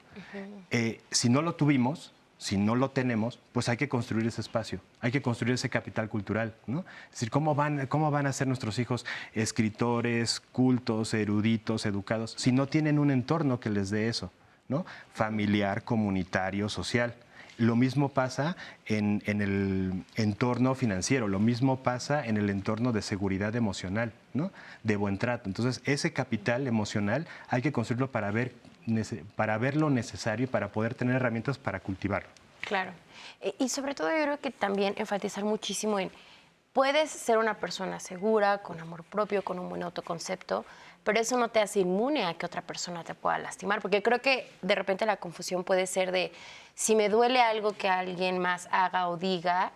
Si no lo tuvimos, si no lo tenemos, pues hay que construir ese espacio, hay que construir ese capital cultural, ¿no? Es decir, ¿cómo van a ser nuestros hijos escritores, cultos, eruditos, educados, si no tienen un entorno que les dé eso, ¿no? Familiar, comunitario, social. Lo mismo pasa en el entorno financiero, lo mismo pasa en el entorno de seguridad emocional, ¿no? De buen trato. Entonces, ese capital emocional hay que construirlo para ver lo necesario, para poder tener herramientas para cultivarlo. Claro. Y sobre todo yo creo que también enfatizar muchísimo en, puedes ser una persona segura, con amor propio, con un buen autoconcepto, pero eso no te hace inmune a que otra persona te pueda lastimar, porque creo que de repente la confusión puede ser de, si me duele algo que alguien más haga o diga,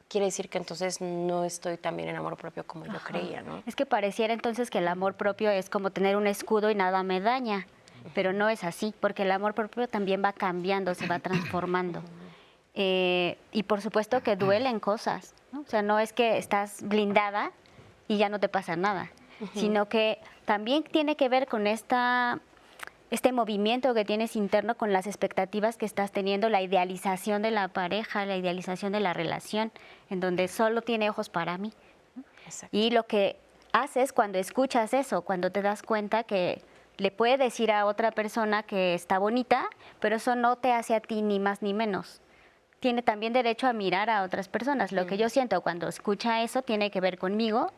quiere decir que entonces no estoy tan bien en amor propio como yo creía, ¿no? Es que pareciera entonces que el amor propio es como tener un escudo y nada me daña, pero no es así, porque el amor propio también va cambiando, se va transformando. Y por supuesto que duelen cosas, ¿no? O sea, no es que estás blindada y ya no te pasa nada, sino que también tiene que ver con este movimiento que tienes interno, con las expectativas que estás teniendo, la idealización de la pareja, la idealización de la relación, en donde solo tiene ojos para mí. Exacto. Y lo que haces cuando escuchas eso, cuando te das cuenta que le puede decir a otra persona que está bonita, pero eso no te hace a ti ni más ni menos. Tiene también derecho a mirar a otras personas. Lo que yo siento cuando escucha eso tiene que ver conmigo,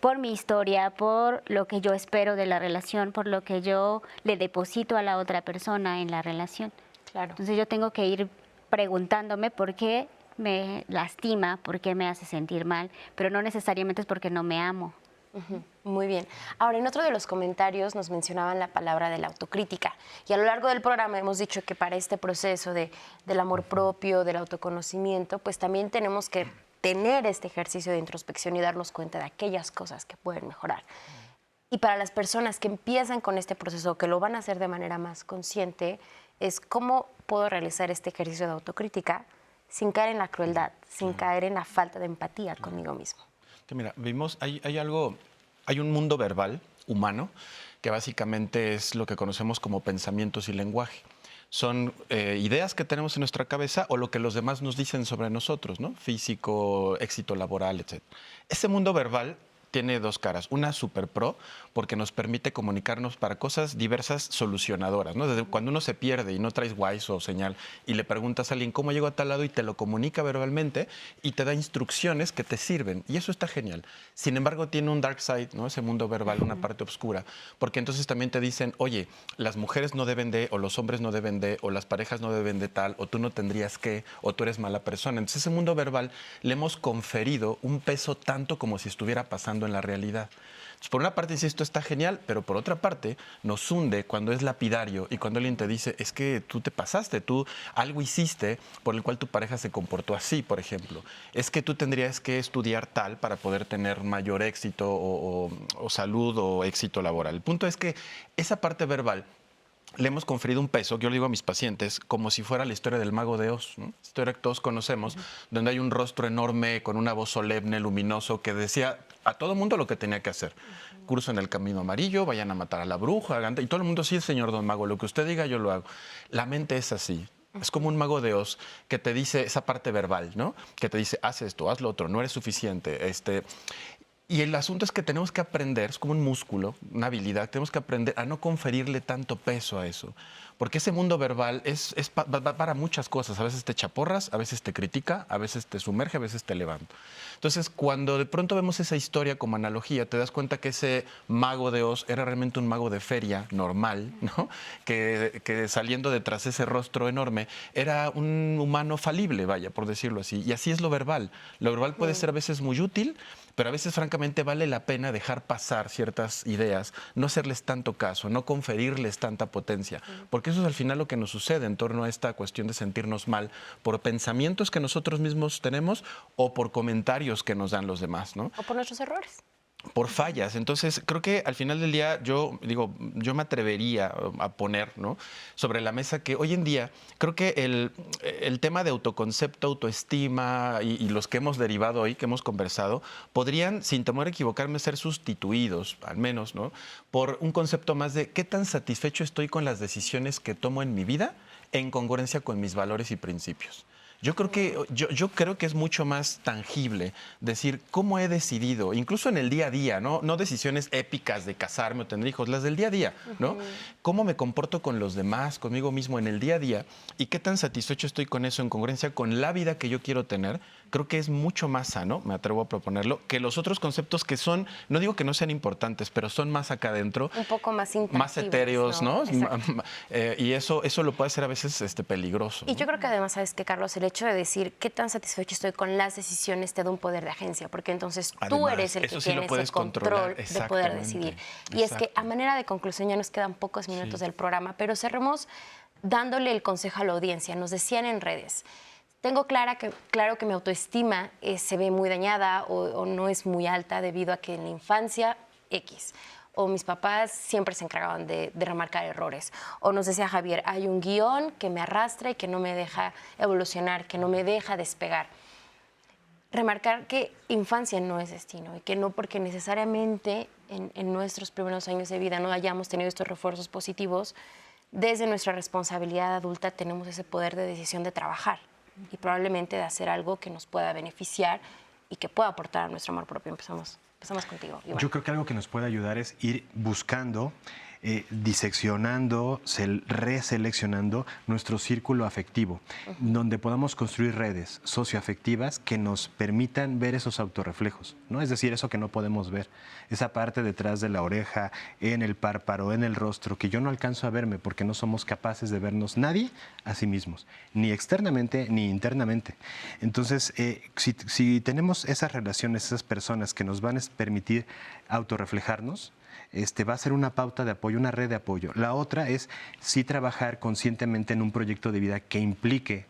por mi historia, por lo que yo espero de la relación, por lo que yo le deposito a la otra persona en la relación. Claro. Entonces yo tengo que ir preguntándome por qué me lastima, por qué me hace sentir mal, pero no necesariamente es porque no me amo. Muy bien. Ahora, en otro de los comentarios nos mencionaban la palabra de la autocrítica. Y a lo largo del programa hemos dicho que para este proceso del amor propio, del autoconocimiento, pues también tenemos que tener este ejercicio de introspección y darnos cuenta de aquellas cosas que pueden mejorar. Y para las personas que empiezan con este proceso, que lo van a hacer de manera más consciente, es cómo puedo realizar este ejercicio de autocrítica sin caer en la crueldad, sin caer en la falta de empatía conmigo mismo. Que mira, hay un mundo verbal humano que básicamente es lo que conocemos como pensamientos y lenguaje. Son ideas que tenemos en nuestra cabeza o lo que los demás nos dicen sobre nosotros, ¿no? Físico, éxito laboral, etc. Ese mundo verbal tiene dos caras. Una super pro, porque nos permite comunicarnos para cosas diversas solucionadoras, ¿no? Desde cuando uno se pierde y no traes Wise o señal y le preguntas a alguien cómo llegó a tal lado y te lo comunica verbalmente y te da instrucciones que te sirven. Y eso está genial. Sin embargo, tiene un dark side, ¿no? Ese mundo verbal, una parte oscura. Porque entonces también te dicen, oye, las mujeres no deben de, o los hombres no deben de, o las parejas no deben de tal, o tú no tendrías que, o tú eres mala persona. Entonces ese mundo verbal le hemos conferido un peso tanto como si estuviera pasando en la realidad. Entonces, por una parte, dice, esto está genial, pero por otra parte, nos hunde cuando es lapidario y cuando alguien te dice, es que tú te pasaste, tú algo hiciste por el cual tu pareja se comportó así, por ejemplo. Es que tú tendrías que estudiar tal para poder tener mayor éxito o salud o éxito laboral. El punto es que esa parte verbal le hemos conferido un peso, que yo le digo a mis pacientes, como si fuera la historia del Mago de Oz, ¿no? Historia que todos conocemos, donde hay un rostro enorme con una voz solemne, luminoso, que decía a todo mundo lo que tenía que hacer. Curso en el camino amarillo, vayan a matar a la bruja, y todo el mundo, sí, señor Don Mago, lo que usted diga yo lo hago. La mente es así. Es como un Mago de Oz que te dice esa parte verbal, ¿no? Que te dice, haz esto, haz lo otro, no eres suficiente. Y el asunto es que tenemos que aprender, es como un músculo, una habilidad, tenemos que aprender a no conferirle tanto peso a eso. Porque ese mundo verbal va para muchas cosas. A veces te echa porras, a veces te critica, a veces te sumerge, a veces te levanta. Entonces, cuando de pronto vemos esa historia como analogía, te das cuenta que ese Mago de Oz era realmente un mago de feria normal, ¿no? Que saliendo detrás de ese rostro enorme, era un humano falible, vaya, por decirlo así. Y así es lo verbal. Lo verbal puede ser a veces muy útil, pero a veces, francamente, vale la pena dejar pasar ciertas ideas, no hacerles tanto caso, no conferirles tanta potencia, porque eso es al final lo que nos sucede en torno a esta cuestión de sentirnos mal por pensamientos que nosotros mismos tenemos o por comentarios que nos dan los demás, ¿no? O por nuestros errores. Por fallas. Entonces, creo que al final del día yo me atrevería a poner, ¿no?, sobre la mesa que hoy en día creo que el tema de autoconcepto, autoestima y los que hemos derivado hoy, que hemos conversado, podrían, sin temor a equivocarme, ser sustituidos, al menos, ¿no?, por un concepto más de qué tan satisfecho estoy con las decisiones que tomo en mi vida en congruencia con mis valores y principios. Yo creo que es mucho más tangible decir cómo he decidido, incluso en el día a día, no decisiones épicas de casarme o tener hijos, las del día a día, ¿no? Cómo me comporto con los demás, conmigo mismo en el día a día y qué tan satisfecho estoy con eso en congruencia con la vida que yo quiero tener. Creo que es mucho más sano, me atrevo a proponerlo, que los otros conceptos que son, no digo que no sean importantes, pero son más acá adentro. Un poco más intangibles, más etéreos, ¿no? Y eso lo puede ser a veces peligroso. Y yo creo que además, ¿sabes qué, Carlos? El hecho de decir qué tan satisfecho estoy con las decisiones te da un poder de agencia, porque entonces tú eres el que tiene ese control de poder decidir. Y es que a manera de conclusión, ya nos quedan pocos minutos del programa, pero cerremos dándole el consejo a la audiencia. Nos decían en redes, tengo claro que mi autoestima se ve muy dañada o no es muy alta debido a que en la infancia X, o mis papás siempre se encargaban de remarcar errores. O nos decía Javier, hay un guión que me arrastra y que no me deja evolucionar, que no me deja despegar. Remarcar que infancia no es destino y que no porque necesariamente en nuestros primeros años de vida no hayamos tenido estos refuerzos positivos, desde nuestra responsabilidad adulta tenemos ese poder de decisión de trabajar y probablemente de hacer algo que nos pueda beneficiar y que pueda aportar a nuestro amor propio. Empezamos contigo, Iván. Yo creo que algo que nos puede ayudar es ir buscando diseccionando, reseleccionando nuestro círculo afectivo, donde podamos construir redes socioafectivas que nos permitan ver esos autorreflejos, ¿no? Es decir, eso que no podemos ver, esa parte detrás de la oreja, en el párpado, en el rostro, que yo no alcanzo a verme porque no somos capaces de vernos nadie a sí mismos, ni externamente ni internamente. Entonces, si tenemos esas relaciones, esas personas que nos van a permitir autorreflejarnos, va a ser una pauta de apoyo, una red de apoyo. La otra es sí trabajar conscientemente en un proyecto de vida que implique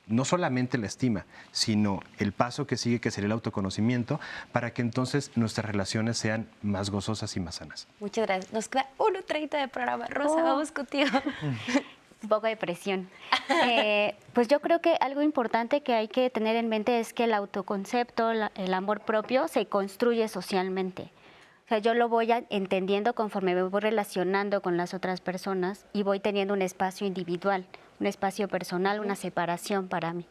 no solamente la estima, sino el paso que sigue, que sería el autoconocimiento, para que entonces nuestras relaciones sean más gozosas y más sanas. Muchas gracias. Nos queda 1:30 de programa. Rosa, vamos contigo. Un poco de presión. Pues yo creo que algo importante que hay que tener en mente es que el autoconcepto, el amor propio, se construye socialmente. O sea, yo lo voy entendiendo conforme me voy relacionando con las otras personas y voy teniendo un espacio individual, un espacio personal, una separación para mí.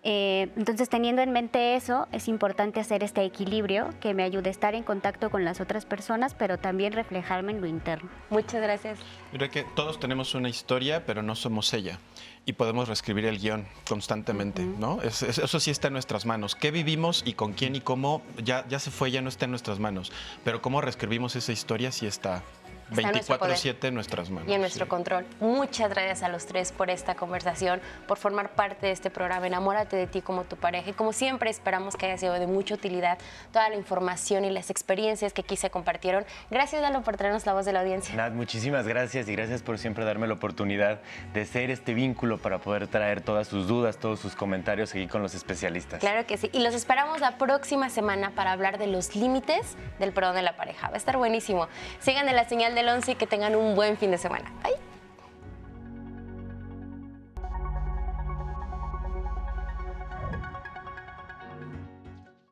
Entonces, teniendo en mente eso, es importante hacer este equilibrio que me ayude a estar en contacto con las otras personas, pero también reflejarme en lo interno. Muchas gracias. Yo creo que todos tenemos una historia, pero no somos ella. Y podemos reescribir el guión constantemente, ¿no? Eso sí está en nuestras manos. ¿Qué vivimos y con quién y cómo? Ya se fue, ya no está en nuestras manos. Pero cómo reescribimos esa historia sí está 24/7 en nuestras manos. Y en nuestro control. Muchas gracias a los tres por esta conversación, por formar parte de este programa. Enamórate de ti como tu pareja. Y como siempre, esperamos que haya sido de mucha utilidad toda la información y las experiencias que aquí se compartieron. Gracias, Lalo, por traernos la voz de la audiencia. Nat, muchísimas gracias y gracias por siempre darme la oportunidad de ser este vínculo para poder traer todas sus dudas, todos sus comentarios aquí con los especialistas. Claro que sí. Y los esperamos la próxima semana para hablar de los límites del perdón de la pareja. Va a estar buenísimo. Sigan en la señal del 11 y que tengan un buen fin de semana. Bye.